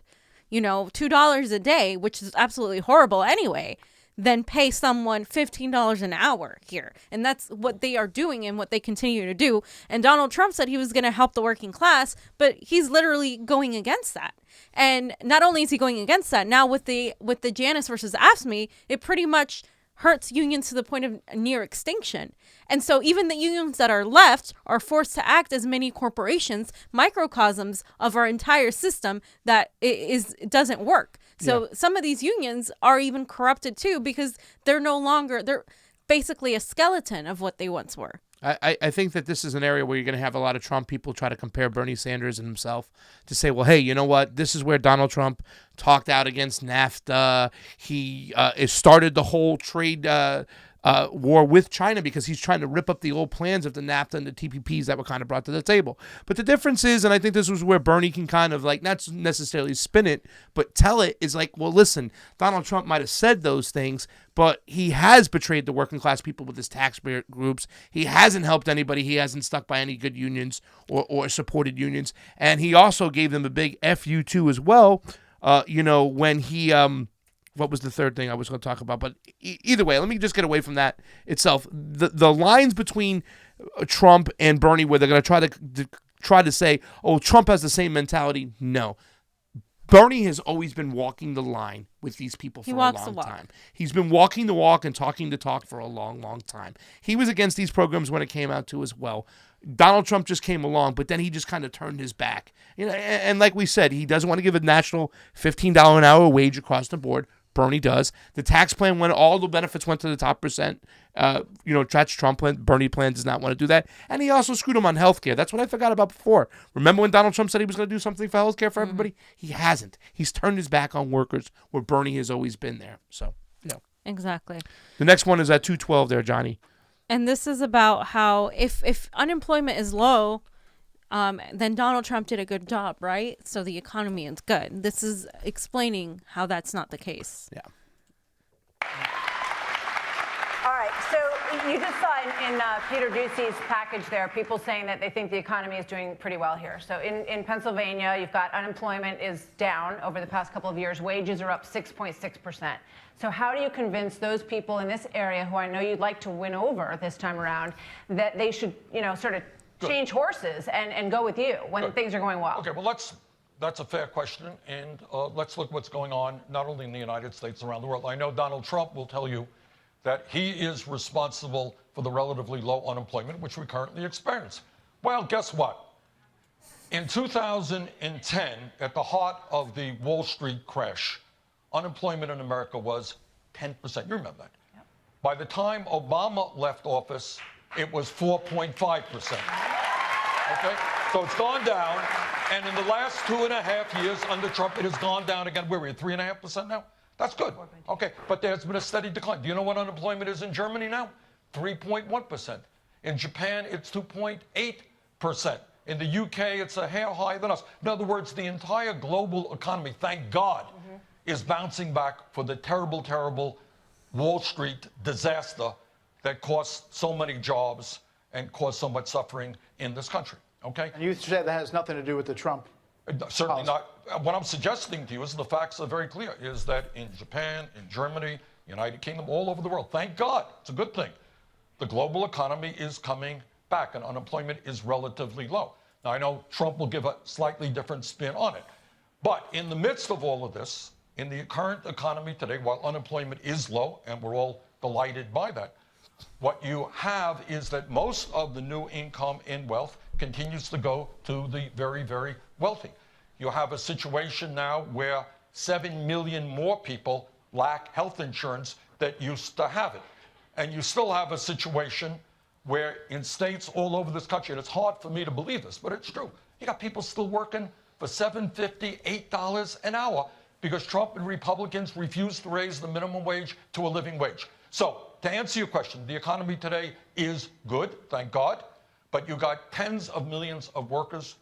$2 a day, which is absolutely horrible anyway, than pay someone $15 an hour here. And that's what they are doing and what they continue to do. And Donald Trump said he was going to help the working class, but he's literally going against that. And not only is he going against that, now with the Janus versus AFSCME, it pretty much hurts unions to the point of near extinction. And so even the unions that are left are forced to act as mini corporations, microcosms of our entire system that it doesn't work. So some of these unions are even corrupted too, because they're basically a skeleton of what they once were. I think that this is an area where you're going to have a lot of Trump people try to compare Bernie Sanders and himself to say, well, hey, you know what? This is where Donald Trump talked out against NAFTA. He started the whole trade war with China because he's trying to rip up the old plans of the NAFTA and the TPPs that were kind of brought to the table. But the difference is, and I think this was where Bernie can kind of not necessarily spin it, but tell it, is like, well, listen, Donald Trump might have said those things, but he has betrayed the working class people with his tax groups. He hasn't helped anybody. He hasn't stuck by any good unions or supported unions. And he also gave them a big FU too as well, when he... what was the third thing I was going to talk about? But either way, let me just get away from that itself. The lines between Trump and Bernie, where they're going to try to say, oh, Trump has the same mentality. No. Bernie has always been walking the line with these people for a long time. He's been walking the walk and talking the talk for a long, long time. He was against these programs when it came out too as well. Donald Trump just came along, but then he just kind of turned his back. And like we said, he doesn't want to give a national $15 an hour wage across the board. Bernie does. The tax plan, when all the benefits went to the top percent, that's Trump plan. Bernie plan does not want to do that. And he also screwed him on healthcare. That's what I forgot about before. Remember when Donald Trump said he was going to do something for healthcare for everybody? He hasn't. He's turned his back on workers where Bernie has always been there. So, Exactly. The next one is at 212 there, Johnny. And this is about how if unemployment is low, then Donald Trump did a good job, right? So the economy is good. This is explaining how that's not the case. Yeah. All right, so you just saw in Peter Ducey's package there, people saying that they think the economy is doing pretty well here. So in Pennsylvania, you've got unemployment is down over the past couple of years. Wages are up 6.6%. So how do you convince those people in this area, who I know you'd like to win over this time around, that they should, sort of change horses and go with you when things are going well? Okay, well, that's a fair question, and let's look what's going on not only in the United States, around the world. I know Donald Trump will tell you that he is responsible for the relatively low unemployment which we currently experience. Well, guess what? In 2010, at the heart of the Wall Street crash, unemployment in America was 10%. You remember that. Yep. By the time Obama left office, it was 4.5%. Okay? So it's gone down, and in the last 2.5 years under Trump, it has gone down again. Where are we at 3.5% now? That's good. Okay, but there's been a steady decline. Do you know what unemployment is in Germany now? 3.1%. In Japan, it's 2.8%. In the UK, it's a hair higher than us. In other words, the entire global economy, thank God, is bouncing back for the terrible, terrible Wall Street disaster that cost so many jobs and caused so much suffering in this country, okay? And you said that has nothing to do with the Trump Certainly policy. not. What I'm suggesting to you is the facts are very clear, is that in Japan, in Germany, United Kingdom, all over the world, thank God, it's a good thing, the global economy is coming back and unemployment is relatively low. Now, I know Trump will give a slightly different spin on it, but in the midst of all of this, in the current economy today, while unemployment is low, and we're all delighted by that, What you have is that most of the new income and wealth continues to go to the very, very wealthy. You have a situation now where 7 million more people lack health insurance that used to have it. And you still have a situation where in states all over this country, and it's hard for me to believe this, but it's true, you got people still working for $7.50, $8 an hour because Trump and Republicans refuse to raise the minimum wage to a living wage. So to answer your question, the economy today is good, thank God, but you got tens of millions of workers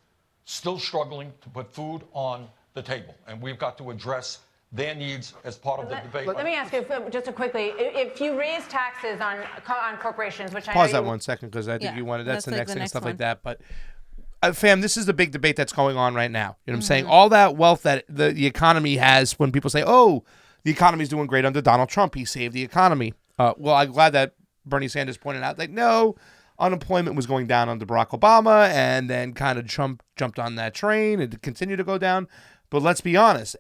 still struggling to put food on the table. And we've got to address their needs as part of the debate. Let me ask you just quickly, if you raise taxes on corporations, which I Pause know that 1 second because I think you wanted, that's the like next the thing, next stuff one. like that. But fam, this is the big debate that's going on right now. You know what I'm saying? All that wealth that the economy has, when people say, oh, the economy's doing great under Donald Trump, he saved the economy. Well, I'm glad that Bernie Sanders pointed out, like, no, unemployment was going down under Barack Obama, and then kind of Trump jumped on that train and continued to go down. But let's be honest,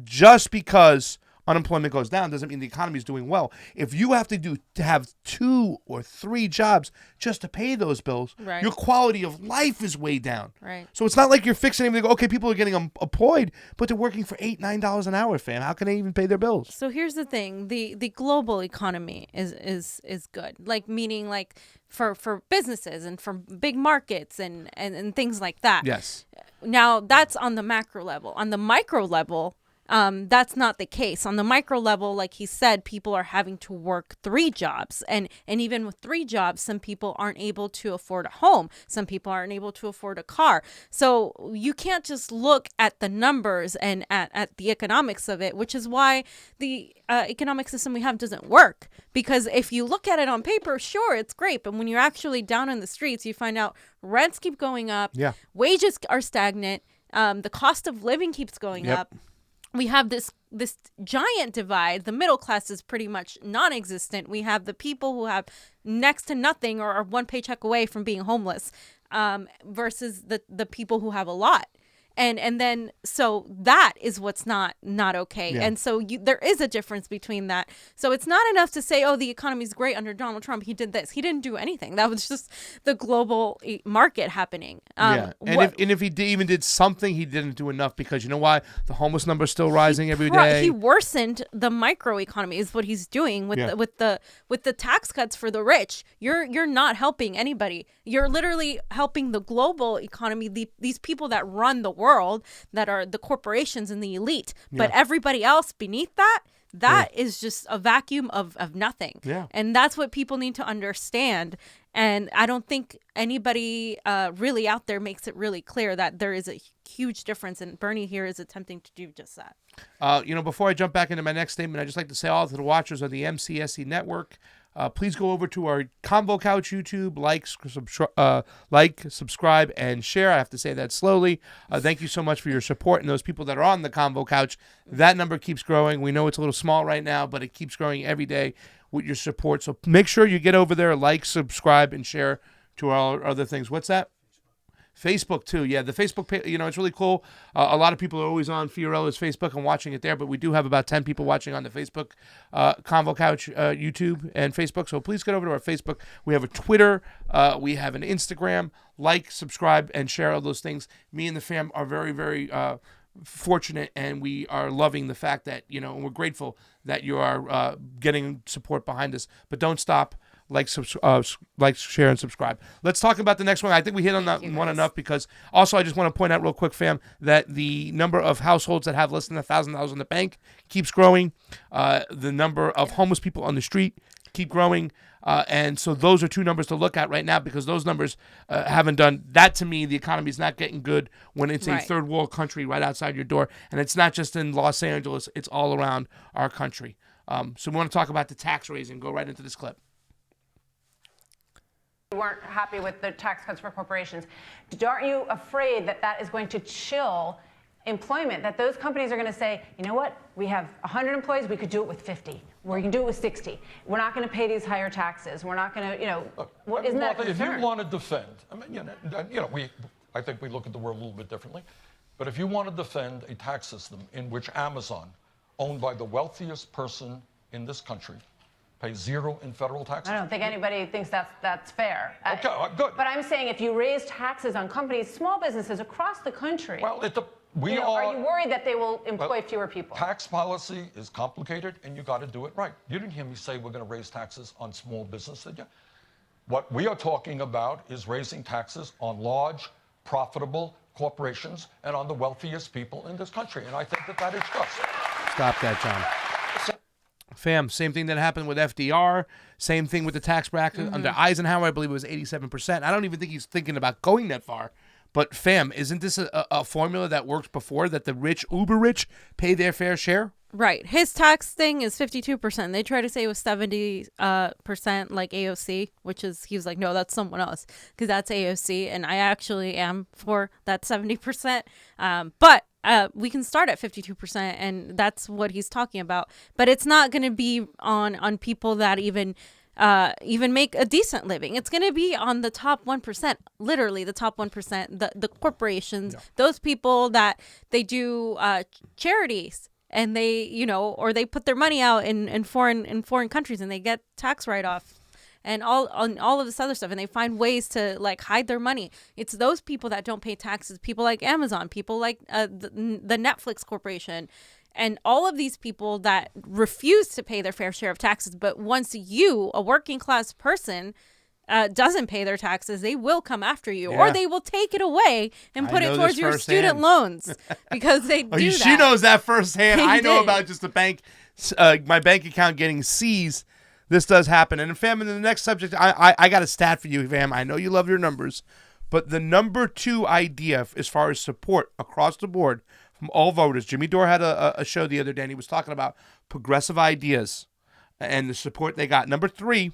just because unemployment goes down doesn't mean the economy is doing well. If you have to have 2 or 3 jobs just to pay those bills, Right. your quality of life is way down. Right. So it's not like you're fixing anything. Okay, people are getting employed, but they're working for $8, $9 an hour, fam. How can they even pay their bills? So here's the thing: the global economy is good. Like meaning like for businesses and for big markets and things like that. Yes. Now that's on the macro level. On the micro level, that's not the case. On the micro level, like he said, people are having to work 3 jobs. And even with 3 jobs, some people aren't able to afford a home. Some people aren't able to afford a car. So you can't just look at the numbers and at the economics of it, which is why the economic system we have doesn't work. Because if you look at it on paper, sure, it's great. But when you're actually down in the streets, you find out rents keep going up. Yeah. Wages are stagnant. The cost of living keeps going Yep. up. We have this giant divide. The middle class is pretty much non-existent. We have the people who have next to nothing or are 1 paycheck away from being homeless, versus the people who have a lot. And then so that is what's not okay. Yeah. And so there is a difference between that. So it's not enough to say, oh, the economy's great under Donald Trump. He did this. He didn't do anything. That was just the global market happening. Yeah. And if he even did something, he didn't do enough because you know why? The homeless number is still rising every day. He worsened the micro economy is what he's doing with the tax cuts for the rich. You're not helping anybody. You're literally helping the global economy, these people that run the world, that are the corporations and the elite. But everybody else beneath that is just a vacuum of nothing. Yeah. And that's what people need to understand. And I don't think anybody really out there makes it really clear that there is a huge difference. And Bernie here is attempting to do just that. Before I jump back into my next statement, I'd just like to say all to the watchers of the MCSE network, please go over to our Convo Couch YouTube, like, subscribe, and share. I have to say that slowly. Thank you so much for your support and those people that are on the Convo Couch. That number keeps growing. We know it's a little small right now, but it keeps growing every day with your support. So make sure you get over there, like, subscribe, and share to our other things. What's that? Facebook too. Yeah, the Facebook page, it's really cool. A lot of people are always on Fiorella's Facebook and watching it there, but we do have about 10 people watching on the Facebook Convo Couch YouTube and Facebook. So please get over to our Facebook. We have a Twitter. We have an Instagram. Like, subscribe, and share all those things. Me and the fam are very, very fortunate, and we are loving the fact that, and we're grateful that you are getting support behind us. But don't stop. Like, share, and subscribe. Let's talk about the next one. I think we hit on that one enough because also I just want to point out real quick, fam, that the number of households that have less than $1,000 in the bank keeps growing. The number of homeless people on the street keep growing. And so those are 2 numbers to look at right now because those numbers haven't done that. To me, the economy is not getting good when it's a third world country right outside your door. And it's not just in Los Angeles. It's all around our country. So we want to talk about the tax raising. Go right into this clip. Weren't happy with the tax cuts for corporations. Aren't you afraid that is going to chill employment, that those companies are going to say, you know what, we have 100 employees, we could do it with 50, or we can do it with 60. We're not going to pay these higher taxes. We're not going to, isn't that a if concern? you want to defend, I think we look at the world a little bit differently, but if you want to defend a tax system in which Amazon, owned by the wealthiest person in this country, pay zero in federal taxes? I don't think anybody thinks that's fair. Okay, good. But I'm saying if you raise taxes on companies, small businesses across the country, Well, are you worried that they will employ fewer people? Tax policy is complicated, and you got to do it right. You didn't hear me say we're going to raise taxes on small business, did you? What we are talking about is raising taxes on large, profitable corporations and on the wealthiest people in this country, and I think that is just. Stop that, John. Fam, same thing that happened with FDR. Same thing with the tax bracket under Eisenhower. I believe it was 87%. I don't even think he's thinking about going that far. But fam, isn't this a formula that worked before, that the rich, uber rich, pay their fair share? Right. His tax thing is 52%. They try to say it was 70% like AOC, which is, he was like, no, that's someone else, because that's AOC. And I actually am for that 70%. But we can start at 52%, and that's what he's talking about. But it's not going to be on people that even make a decent living. It's going to be on the top 1%, literally the top 1%, the corporations, those people that they do charities, and they, or they put their money out in foreign countries, and they get tax write-off and all of this other stuff, and they find ways to like hide their money. It's those people that don't pay taxes, people like Amazon, people like the Netflix corporation, and all of these people that refuse to pay their fair share of taxes. But once you, a working class person, doesn't pay their taxes, they will come after you, or they will take it away and put it towards your student loans, because they do that. She knows that firsthand. I know did. about just the bank, my bank account getting seized. This does happen. And fam, in the next subject, I got a stat for you, fam. I know you love your numbers, but the number 2 idea as far as support across the board from all voters, Jimmy Dore had a show the other day, and he was talking about progressive ideas and the support they got. Number 3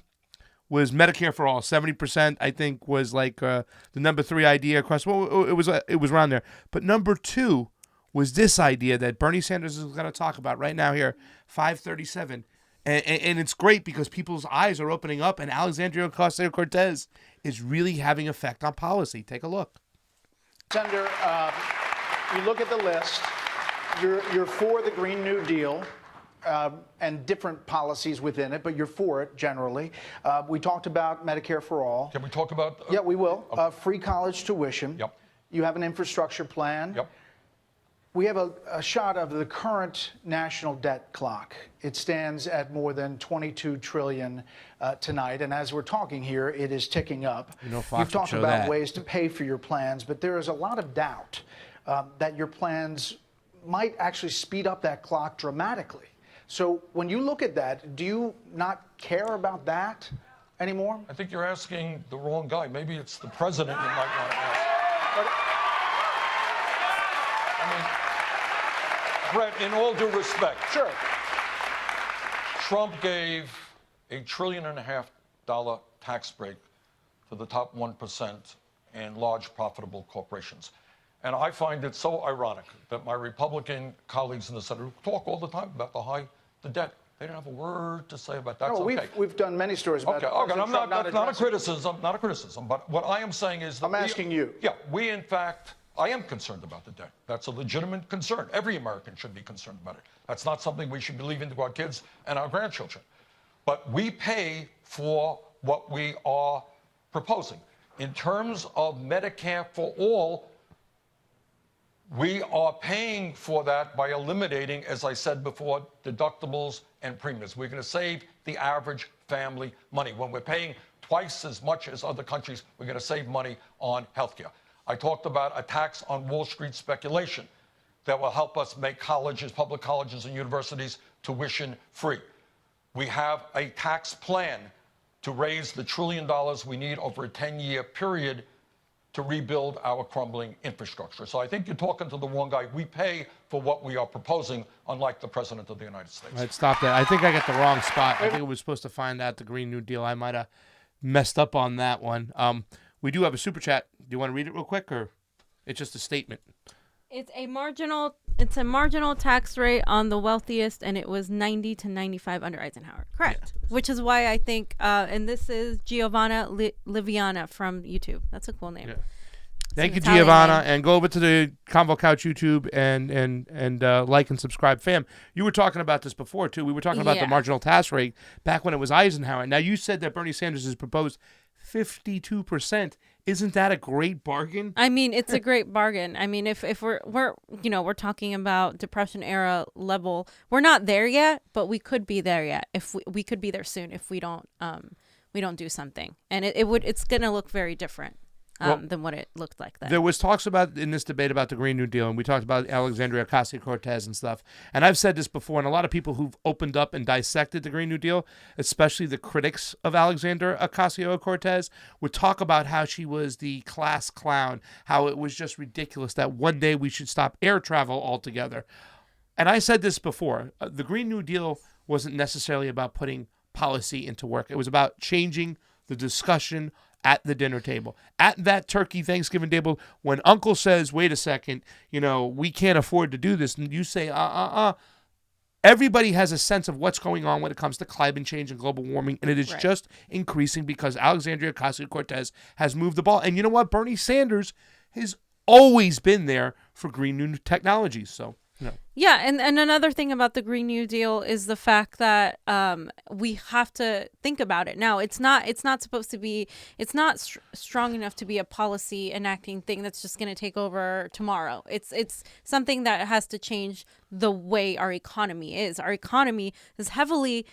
was Medicare for all. 70%, I think, was like the number 3 idea across. Well, it was around there. But number 2 was this idea that Bernie Sanders is going to talk about right now here, 537. And it's great because people's eyes are opening up, and Alexandria Ocasio-Cortez is really having effect on policy. Take a look. Senator, you look at the list, you're for the Green New Deal and different policies within it, but you're for it generally. We talked about Medicare for all. Can we talk about? Yeah, we will. Free college tuition. Yep. You have an infrastructure plan. Yep. We have a shot of the current national debt clock. It stands at more than $22 trillion tonight, and as we're talking here, it is ticking up. You've talked about ways to pay for your plans, but there is a lot of doubt that your plans might actually speed up that clock dramatically. So when you look at that, do you not care about that anymore? I think you're asking the wrong guy. Maybe it's the president you might want to ask. But, I mean, Brett, in all due respect, Sure. Trump gave $1.5 trillion tax break to the top 1% and large profitable corporations. And I find it so ironic that my Republican colleagues in the Senate who talk all the time about the debt, they didn't have a word to say about that. No, okay. we've done many stories about it. Okay, I'm not a criticism, but what I am saying is that I'm asking you. Yeah, we in fact, I am concerned about the debt. That's a legitimate concern. Every American should be concerned about it. That's not something we should be leaving to our kids and our grandchildren. But we pay for what we are proposing. In terms of Medicare for all, we are paying for that by eliminating, as I said before, deductibles and premiums. We're going to save the average family money. When we're paying twice as much as other countries, we're going to save money on healthcare. I talked about a tax on Wall Street speculation that will help us make colleges, public colleges and universities, tuition free. We have a tax plan to raise the $1 trillion we need over a 10-year period to rebuild our crumbling infrastructure. So I think you're talking to the wrong guy. We pay for what we are proposing, unlike the President of the United States. All right, stop that. I think I got the wrong spot. I think it was supposed to find out the Green New Deal. I might have messed up on that one. We do have a super chat. Do you want to read it real quick, or it's just a statement? It's a marginal tax rate on the wealthiest, and it was 90 to 95 under Eisenhower. Correct. Yeah. Which is why I think, and this is Giovanna Liviana from YouTube. That's a cool name. Thank you, Italian Giovanna, name. and go over to the Convo Couch YouTube and like and subscribe. Fam, you were talking about this before too. We were talking about the Yeah. marginal tax rate back when it was Eisenhower. Now you said that Bernie Sanders has proposed 52%. Isn't that a great bargain? I mean, it's a great bargain. I mean, if we're we're talking about Depression era level, we're not there yet, but we could be there yet. If we could be there soon if we don't do something, and it's gonna look very different than what it looked like then. There was talks about in this debate about the Green New Deal, and we talked about Alexandria Ocasio-Cortez and stuff. And I've said this before, and a lot of people who've opened up and dissected the Green New Deal, especially the critics of Alexandria Ocasio-Cortez, would talk about how she was the class clown, how it was just ridiculous that one day we should stop air travel altogether. And I said this before, the Green New Deal wasn't necessarily about putting policy into work. It was about changing the discussion at the dinner table, at that turkey Thanksgiving table, when Uncle says, wait a second, we can't afford to do this. And you say, everybody has a sense of what's going on when it comes to climate change and global warming. And it is just increasing because Alexandria Ocasio-Cortez has moved the ball. And you know what? Bernie Sanders has always been there for green new technologies. So, Yeah, and another thing about the Green New Deal is the fact that we have to think about it now. It's not supposed to be. It's not strong enough to be a policy enacting thing that's just going to take over tomorrow. It's something that has to change the way our economy is. Our economy is heavily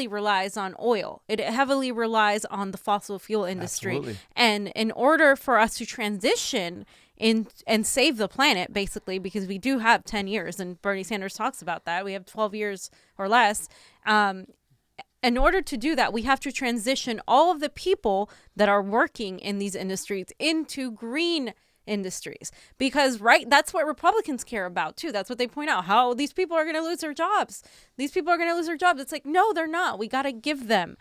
relies on oil. It heavily relies on the fossil fuel industry. Absolutely. And in order for us to transition and save the planet, basically, because we do have 10 years, and Bernie Sanders talks about that. We have 12 years or less. In order to do that, we have to transition all of the people that are working in these industries into green industries, because that's what Republicans care about too. That's what they point out, how these people are going to lose their jobs. It's like, no, they're not. We got to give them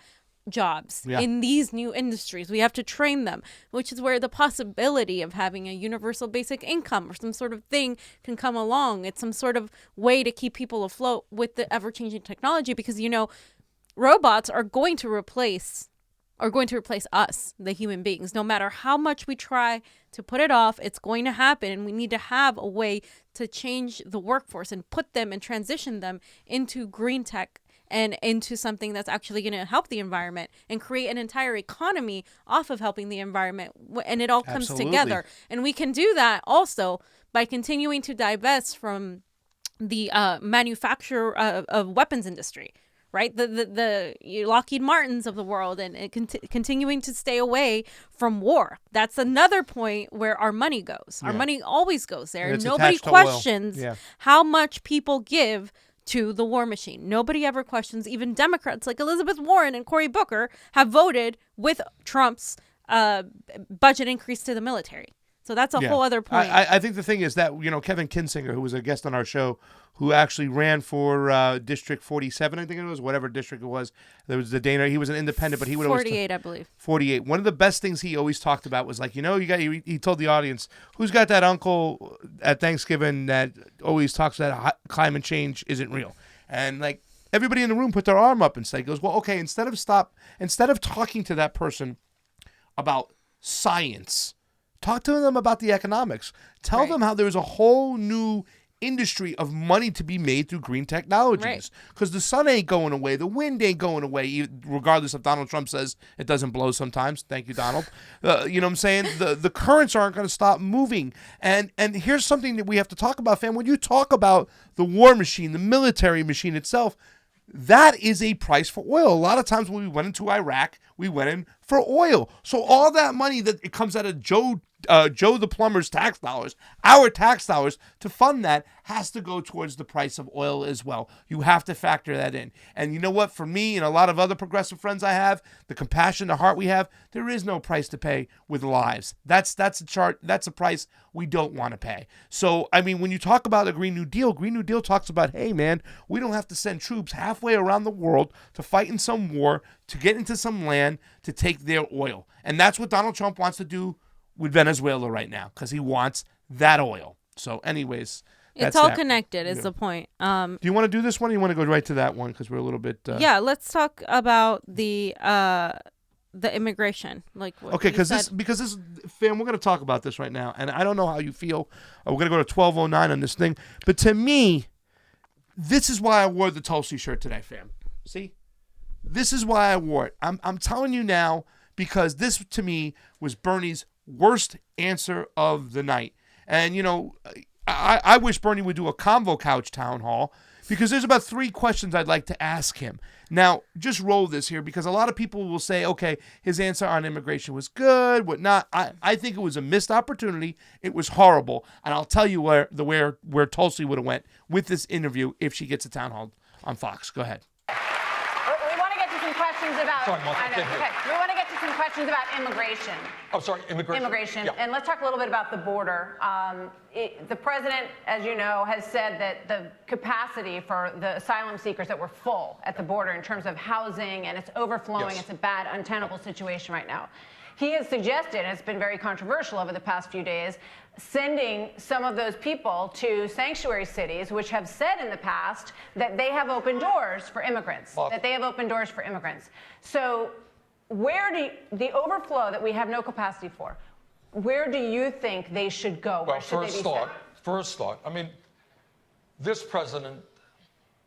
jobs in these new industries. We have to train them, which is where the possibility of having a universal basic income or some sort of thing can come along. It's some sort of way to keep people afloat with the ever-changing technology, because robots are going to replace us, the human beings. No matter how much we try to put it off, it's going to happen, and we need to have a way to change the workforce and put them and transition them into green tech and into something that's actually going to help the environment and create an entire economy off of helping the environment. And it all comes together. And we can do that also by continuing to divest from the manufacture of weapons industry, right? The Lockheed Martins of the world, and continuing to stay away from war. That's another point where our money goes. Our money always goes there. And nobody questions how much people give to the war machine. Nobody ever questions. Even Democrats like Elizabeth Warren and Cory Booker have voted with Trump's budget increase to the military. So that's a whole other point. I think the thing is that, Kevin Kinzinger, who was a guest on our show, who actually ran for District 47, I think it was, whatever district it was. There was the Dana. He was an independent, but he would 48, I believe. 48. One of the best things he always talked about was like, he told the audience, who's got that uncle at Thanksgiving that always talks that climate change isn't real? And like everybody in the room put their arm up and said, he goes, well, okay, instead of talking to that person about science, talk to them about the economics. Tell them how there's a whole new industry of money to be made through green technologies. Because the sun ain't going away. The wind ain't going away, regardless if Donald Trump says it doesn't blow sometimes. Thank you, Donald. You know what I'm saying? The currents aren't going to stop moving. And here's something that we have to talk about, fam. When you talk about the war machine, the military machine itself, that is a price for oil. A lot of times when we went into Iraq, we went in for oil. So all that money that it comes out of Joe the plumber's tax dollars, our tax dollars, to fund that has to go towards the price of oil as well. You have to factor that in. And you know what? For me and a lot of other progressive friends I have, the compassion, the heart we have, there is no price to pay with lives. That's a chart. That's a price we don't want to pay. So, I mean, when you talk about a Green New Deal talks about, hey, man, we don't have to send troops halfway around the world to fight in some war, to get into some land, to take their oil. And that's what Donald Trump wants to do with Venezuela right now, because he wants that oil. So anyways, it's all connected is the point. Do you want to do this one, or you want to go right to that one, because we're a little bit... Yeah, let's talk about the the immigration, like what Okay, you said. because this, fam, we're going to talk about this right now, and I don't know how you feel. We're going to go to 12:09 on this thing, but to me, this is why I wore the Tulsi shirt today, fam. See, this is why I wore it. I'm telling you now because this to me was Bernie's worst answer of the night, and I wish Bernie would do a CONVO couch town hall. Because there's about 3 questions I'd like to ask him. Now, just roll this here because a lot of people will say, okay, his answer on immigration was good, whatnot. I think it was a missed opportunity. It was horrible. And I'll tell you where Tulsi would have went with this interview if she gets a town hall on Fox. Go ahead. We want to get to some questions about. Sorry, Martha, I know. get here. Okay. We want to get to some questions about immigration. Oh, sorry, immigration. Immigration. Yeah. And let's talk a little bit about the border. The president, as you know, has said that the capacity for the asylum seekers that were full at the border in terms of housing and it's overflowing. Yes. It's a bad, untenable situation right now. He has suggested, and it's been very controversial over the past few days, sending some of those people to sanctuary cities, which have said in the past that they have open doors for immigrants, So where do the overflow that we have no capacity for, where do you think they should go? Well, Where should they be sent? first thought, I mean, this president,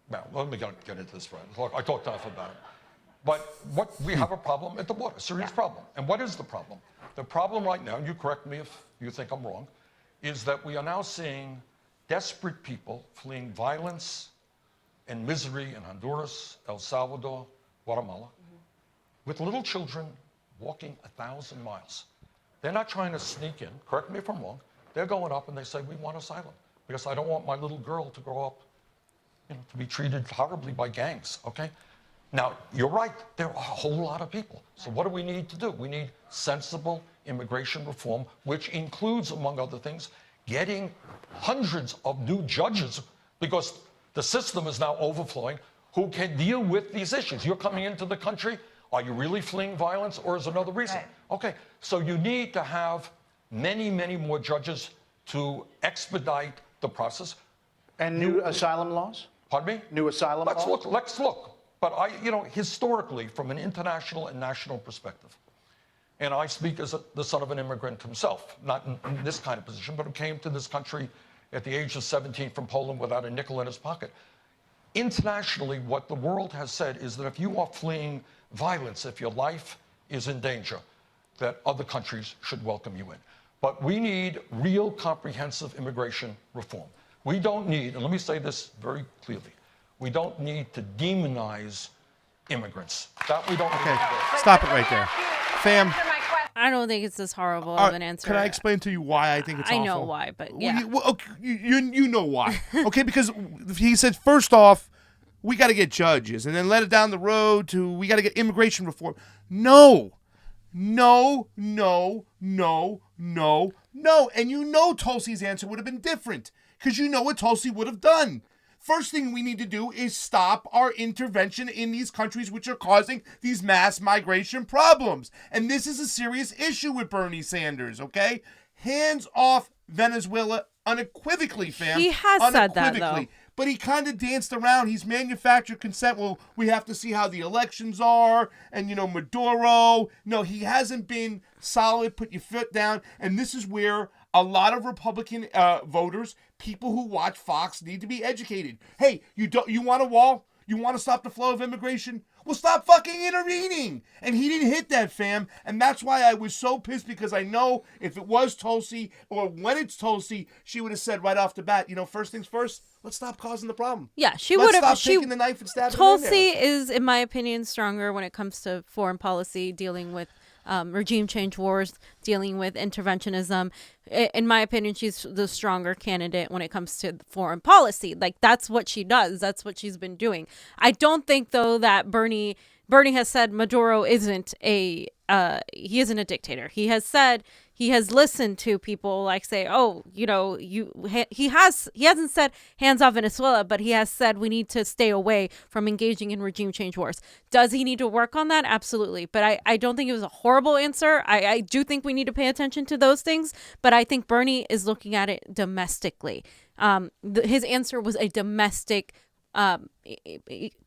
well, let me get into this, friend. Look, I talked enough about it. But we have a problem at the border, a serious problem. And what is the problem? The problem right now, and you correct me if you think I'm wrong, is that we are now seeing desperate people fleeing violence and misery in Honduras, El Salvador, Guatemala, with little children walking 1,000 miles. They're not trying to sneak in, correct me if I'm wrong, they're going up and they say, we want asylum because I don't want my little girl to grow up, to be treated horribly by gangs, okay? Now, you're right, there are a whole lot of people. So what do we need to do? We need sensible immigration reform, which includes, among other things, getting hundreds of new judges because the system is now overflowing who can deal with these issues. You're coming into the country, are you really fleeing violence or is another reason? Right. Okay, so you need to have many, many more judges to expedite the process. And new asylum laws? Pardon me? New asylum laws? Let's look. But historically, from an international and national perspective, and I speak as the son of an immigrant himself, not in this kind of position, but who came to this country at the age of 17 from Poland without a nickel in his pocket. Internationally, what the world has said is that if you are fleeing violence, if your life is in danger, that other countries should welcome you in. But we need real comprehensive immigration reform. We don't need, and let me say this very clearly, we don't need to demonize immigrants. That we don't need to do. Stop it right there. Fam. I don't think it's this horrible of an answer. Can I explain to you why I think it's awful? I know why, but yeah. You know why. Okay, because he said, first off, we got to get judges, and then let it down the road to we got to get immigration reform. No. And Tulsi's answer would have been different because you know what Tulsi would have done. First thing we need to do is stop our intervention in these countries which are causing these mass migration problems. And this is a serious issue with Bernie Sanders, okay? Hands off Venezuela unequivocally, fam. He has said that, though. But he kind of danced around. He's manufactured consent. Well, we have to see how the elections are. And, Maduro. No, he hasn't been solid. Put your foot down. And this is where a lot of Republican voters, people who watch Fox, need to be educated. Hey, you want a wall? You want to stop the flow of immigration? Well, stop fucking intervening. And he didn't hit that, fam. And that's why I was so pissed, because I know if it was Tulsi or when it's Tulsi, she would have said right off the bat, first things first, let's stop causing the problem. Yeah, she would have. Stop taking the knife and stabbing Tulsi it in there. is, in my opinion, stronger when it comes to foreign policy, dealing with regime change wars, dealing with interventionism. In my opinion, she's the stronger candidate when it comes to foreign policy. Like, that's what she does. That's what she's been doing. I don't think, though, that Bernie has said Maduro isn't he isn't a dictator. He has said he has listened to people like say, he hasn't said hands off Venezuela, but he has said we need to stay away from engaging in regime change wars. Does he need to work on that? Absolutely. But I don't think it was a horrible answer. I do think we need to pay attention to those things, but I think Bernie is looking at it domestically. His answer was a domestic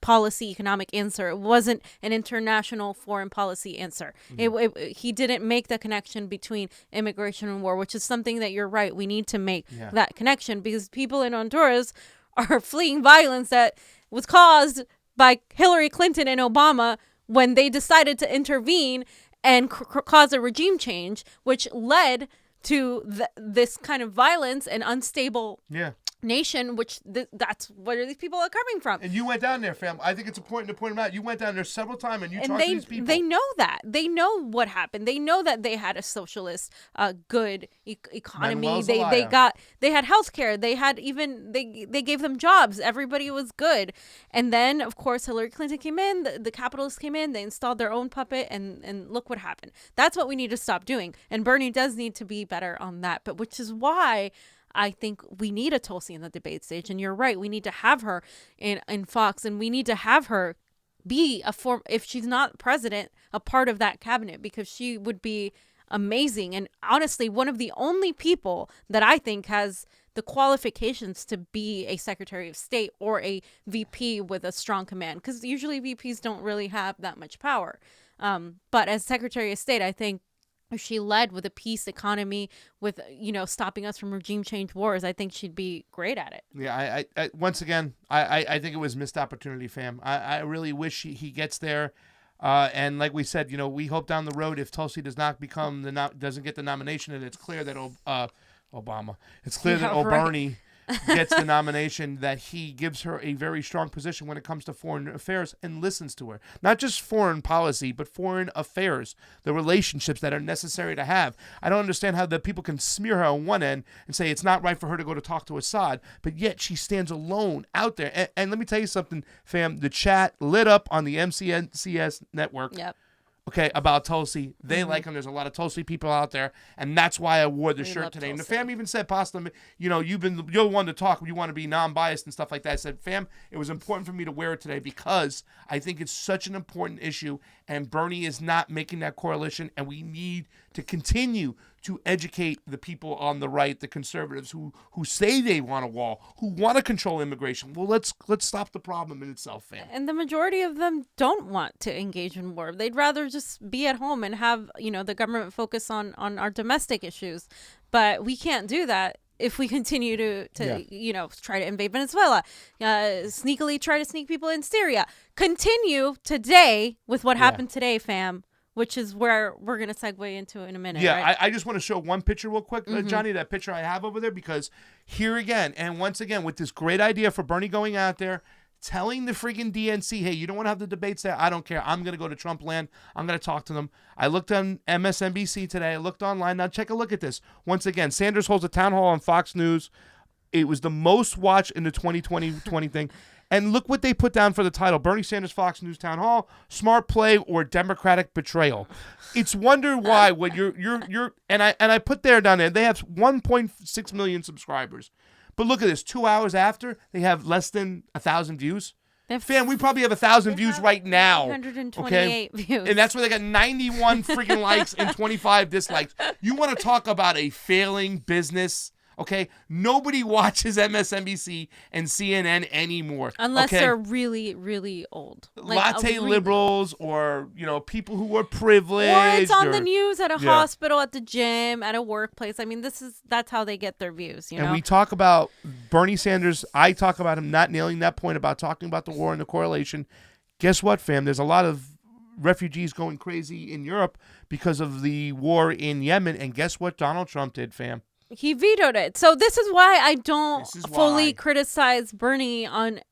policy economic answer. It wasn't an international foreign policy answer. He didn't make the connection between immigration and war, which is something that you're right. We need to make that connection, because people in Honduras are fleeing violence that was caused by Hillary Clinton and Obama when they decided to intervene and cause a regime change, which led to this kind of violence and unstable nation, which that's where these people are coming from. And you went down there, fam. I think it's important to point them out. You went down there several times and you talked to these people. They know that. They know what happened. They know that they had a socialist, good economy. They had healthcare. They had they gave them jobs. Everybody was good. And then, of course, Hillary Clinton came in. The capitalists came in. They installed their own puppet, and look what happened. That's what we need to stop doing. And Bernie does need to be better on that. But which is why I think we need a Tulsi in the debate stage. And you're right. We need to have her in Fox, and we need to have her be if she's not president, a part of that cabinet, because she would be amazing. And honestly, one of the only people that I think has the qualifications to be a Secretary of State or a VP with a strong command, because usually VPs don't really have that much power. But as Secretary of State, I think if she led with a peace economy, with, stopping us from regime change wars, I think she'd be great at it. Yeah, I once again, I think it was missed opportunity, fam. I really wish he gets there. And like we said, we hope down the road, if Tulsi does not doesn't get the nomination, and it's clear that Bernie gets the nomination, that he gives her a very strong position when it comes to foreign affairs and listens to her. Not just foreign policy, but foreign affairs, the relationships that are necessary to have. I don't understand how the people can smear her on one end and say it's not right for her to go to talk to Assad, but yet she stands alone out there. And let me tell you something, fam. The chat lit up on the MCNCS network. Yep. Okay, about Tulsi. They like him. There's a lot of Tulsi people out there, and that's why I wore the shirt today. Tulsi. And the fam even said, Pasta, you're the one to talk. You want to be non-biased and stuff like that. I said, fam, it was important for me to wear it today because I think it's such an important issue, and Bernie is not making that correlation, and we need to continue to educate the people on the right, the conservatives who say they want a wall, who want to control immigration. Well, let's stop the problem in itself, fam. And the majority of them don't want to engage in war. They'd rather just be at home and have, the government focus on our domestic issues. But we can't do that if we continue to try to invade Venezuela, sneakily try to sneak people in Syria. Continue today with what happened today, fam, which is where we're going to segue into in a minute. Yeah, right? I just want to show one picture real quick, Johnny, that picture I have over there, because here again, and once again, with this great idea for Bernie going out there, telling the freaking DNC, hey, you don't want to have the debates there? I don't care. I'm going to go to Trump land. I'm going to talk to them. I looked on MSNBC today. I looked online. Now check a look at this. Once again, Sanders holds a town hall on Fox News. It was the most watched in the 2020 thing. And look what they put down for the title: Bernie Sanders Fox News Town Hall, smart play or Democratic betrayal. It's wonder why when you're and I put down there, they have 1.6 million subscribers. But look at this, 2 hours after, they have less than 1,000 views. Fam, we probably have 1,000 views right now. 128 views. And that's where they got 91 freaking likes and 25 dislikes. You want to talk about a failing business? Okay, nobody watches MSNBC and CNN anymore. Unless they're really, really old. Latte liberals or, people who are privileged. Or it's on the news at a hospital, at the gym, at a workplace. I mean, that's how they get their views, And we talk about Bernie Sanders. I talk about him not nailing that point about talking about the war and the correlation. Guess what, fam? There's a lot of refugees going crazy in Europe because of the war in Yemen. And guess what Donald Trump did, fam? He vetoed it. So this is why I don't fully criticize Bernie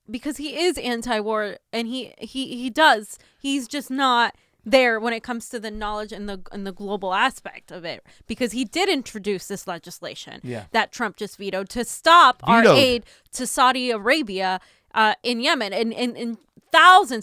because he is anti-war, and he does. He's just not there when it comes to the knowledge and the global aspect of it, because he did introduce this legislation that Trump just vetoed to stop our aid to Saudi Arabia in Yemen, and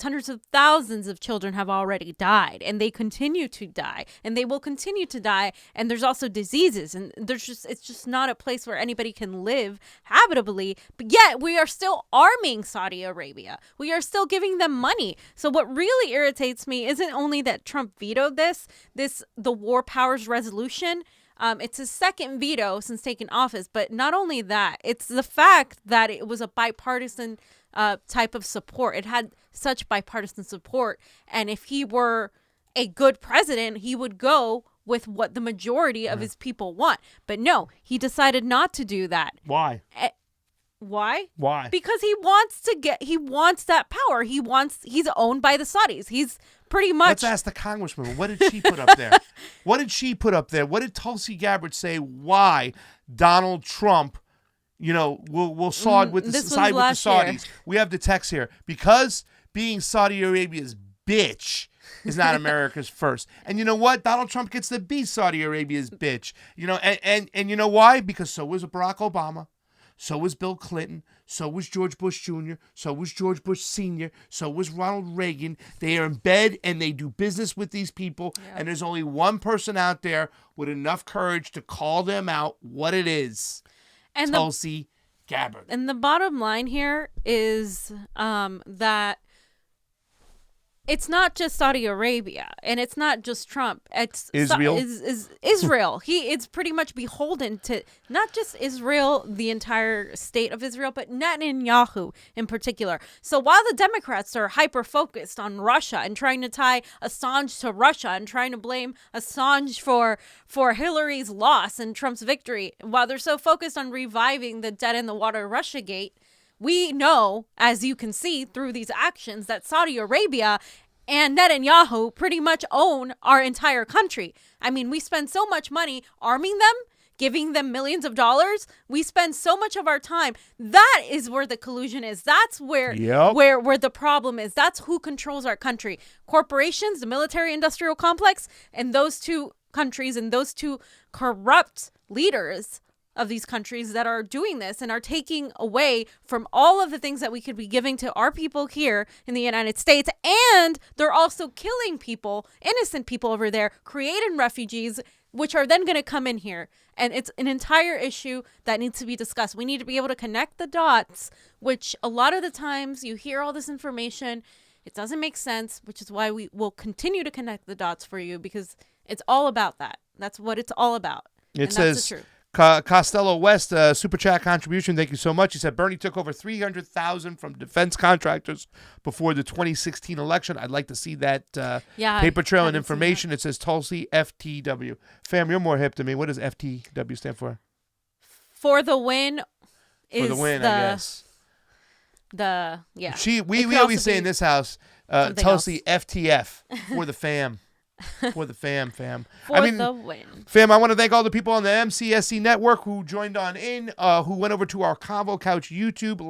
hundreds of thousands of children have already died, and they continue to die, and they will continue to die. And there's also diseases, and it's just not a place where anybody can live habitably. But yet we are still arming Saudi Arabia. We are still giving them money. So what really irritates me isn't only that Trump vetoed the war powers resolution, It's his second veto since taking office. But not only that, it's the fact that it was a bipartisan type of support. It had such bipartisan support. And if he were a good president, he would go with what the majority of his people want. But no, he decided not to do that. Why? Why? Why? Because he wants that power. He's owned by the Saudis. He's pretty much. Let's ask the congresswoman. What did she put up there? What did she put up there? What did Tulsi Gabbard say? Why Donald Trump, will side with the Saudis? Year. We have the text here. Because being Saudi Arabia's bitch is not America's first. And you know what? Donald Trump gets to be Saudi Arabia's bitch. And you know why? Because so was Barack Obama. So was Bill Clinton. So was George Bush Jr. So was George Bush Sr. So was Ronald Reagan. They are in bed and they do business with these people. Yep. And there's only one person out there with enough courage to call them out what it is. And Tulsi Gabbard. And the bottom line here is that it's not just Saudi Arabia, and it's not just Trump. It's Israel. Is Israel. It's pretty much beholden to not just Israel, the entire state of Israel, but Netanyahu in particular. So while the Democrats are hyper-focused on Russia and trying to tie Assange to Russia and trying to blame Assange for Hillary's loss and Trump's victory, while they're so focused on reviving the dead-in-the-water Russiagate, we know, as you can see through these actions, that Saudi Arabia and Netanyahu pretty much own our entire country. I mean, we spend so much money arming them, giving them millions of dollars. We spend so much of our time. That is where the collusion is. That's where where the problem is. That's who controls our country. Corporations, the military-industrial complex, and those two countries and those two corrupt leaders of these countries that are doing this and are taking away from all of the things that we could be giving to our people here in the United States. And they're also killing people, innocent people over there, creating refugees, which are then going to come in here. And it's an entire issue that needs to be discussed. We need to be able to connect the dots, which a lot of the times you hear all this information, it doesn't make sense, which is why we will continue to connect the dots for you, because it's all about that. That's what it's all about. It says, Costello West, super chat contribution. Thank you so much. He said Bernie took over $300,000 from defense contractors before the 2016 election. I'd like to see that paper trail and information. It says Tulsi FTW. Fam, you're more hip than me. What does FTW stand for? For the win. For the win, I guess. We always say in this house, Tulsi FTF for the fam. For the fam. The win. Fam, I want to thank all the people on the MCSC network who joined on in, who went over to our Convo Couch YouTube,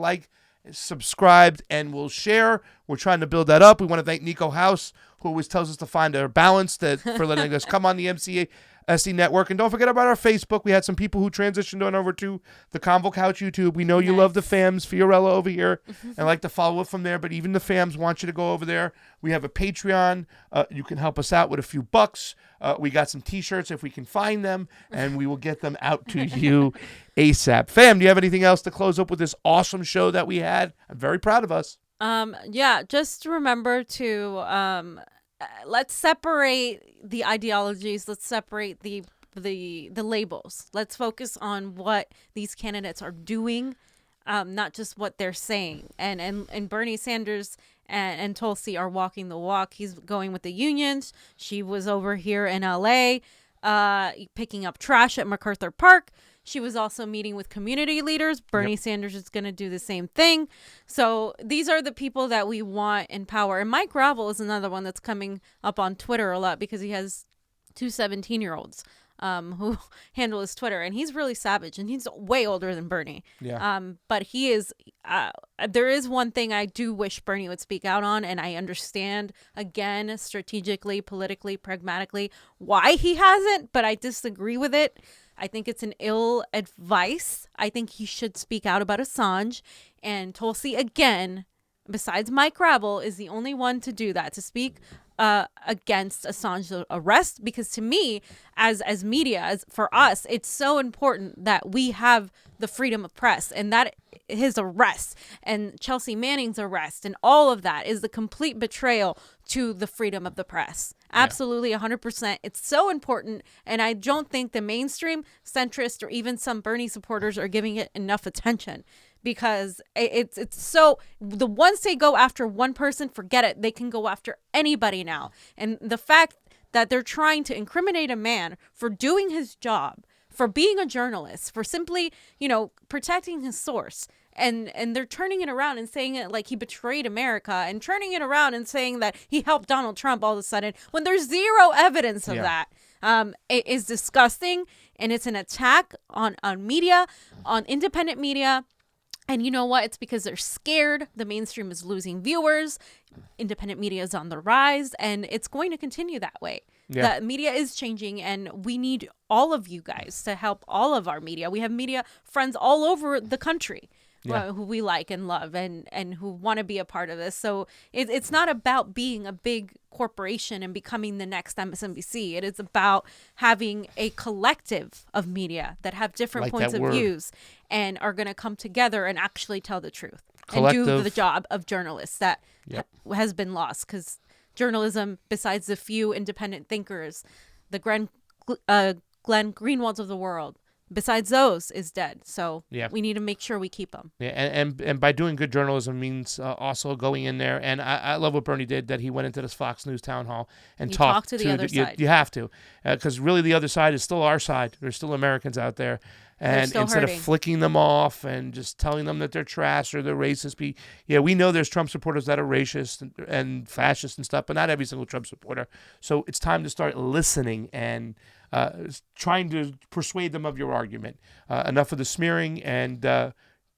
subscribed, and will share. We're trying to build that up. We want to thank Niko House, who always tells us to find our balance for letting us come on the MCSC network. And don't forget about our Facebook. We had some people who transitioned on over to the Convo Couch YouTube. We know you love the fams, Fiorella over here, and like to follow it from there. But even the fams want you to go over there. We have a Patreon. You can help us out with a few bucks. We got some T-shirts if we can find them, and we will get them out to you ASAP. Fam, do you have anything else to close up with this awesome show that we had? I'm very proud of us. Just remember to let's separate the ideologies. Let's separate the labels. Let's focus on what these candidates are doing, not just what they're saying. And Bernie Sanders and Tulsi are walking the walk. He's going with the unions. She was over here in LA picking up trash at MacArthur Park. She was also meeting with community leaders. Bernie Sanders is going to do the same thing. So these are the people that we want in power. And Mike Gravel is another one that's coming up on Twitter a lot because he has two 17-year-olds who handle his Twitter. And he's really savage. And he's way older than Bernie. Yeah. But he is... there is one thing I do wish Bernie would speak out on. And I understand, again, strategically, politically, pragmatically, why he hasn't. But I disagree with it. I think it's an ill advice. I think he should speak out about Assange. And Tulsi, again, besides Mike Gravel, is the only one to do that, to speak against Assange's arrest, because to me, as media, as for us, it's so important that we have the freedom of press, and that his arrest and Chelsea Manning's arrest and all of that is the complete betrayal to the freedom of the press. Absolutely, 100%. It's so important, and I don't think the mainstream centrist or even some Bernie supporters are giving it enough attention, because it's so, the once they go after one person, forget it. They can go after anybody now. And the fact that they're trying to incriminate a man for doing his job, for being a journalist, for simply, protecting his source. And they're turning it around and saying it like he betrayed America, and turning it around and saying that he helped Donald Trump all of a sudden when there's zero evidence of that. It is disgusting, and it's an attack on media, on independent media. And you know what? It's because they're scared. The mainstream is losing viewers. Independent media is on the rise, and it's going to continue that way. The media is changing, and we need all of you guys to help all of our media. We have media friends all over the country who we like and love, and who want to be a part of this. So it's not about being a big corporation and becoming the next MSNBC. It is about having a collective of media that have different points of views and are going to come together and actually tell the truth and do the job of journalists that has been lost. Because journalism, besides the few independent thinkers, the Glenn Greenwalds of the world, besides those, is dead. So we need to make sure we keep them. Yeah, and by doing good journalism means also going in there. And I love what Bernie did, that he went into this Fox News town hall and talked to the other side. You have to, because really the other side is still our side. There's still Americans out there. And instead of flicking them off and just telling them that they're trash or they're racist, we know there's Trump supporters that are racist and fascist and stuff, but not every single Trump supporter. So it's time to start listening and trying to persuade them of your argument. Enough of the smearing, and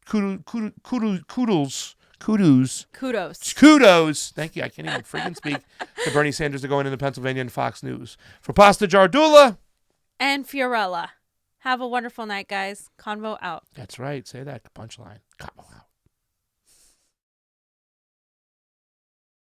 kudos. Thank you. I can't even freaking speak. To Bernie Sanders to going into Pennsylvania and Fox News. For Pasta Jardula and Fiorella. Have a wonderful night, guys. Convo out. That's right. Say that. Punchline. Convo out.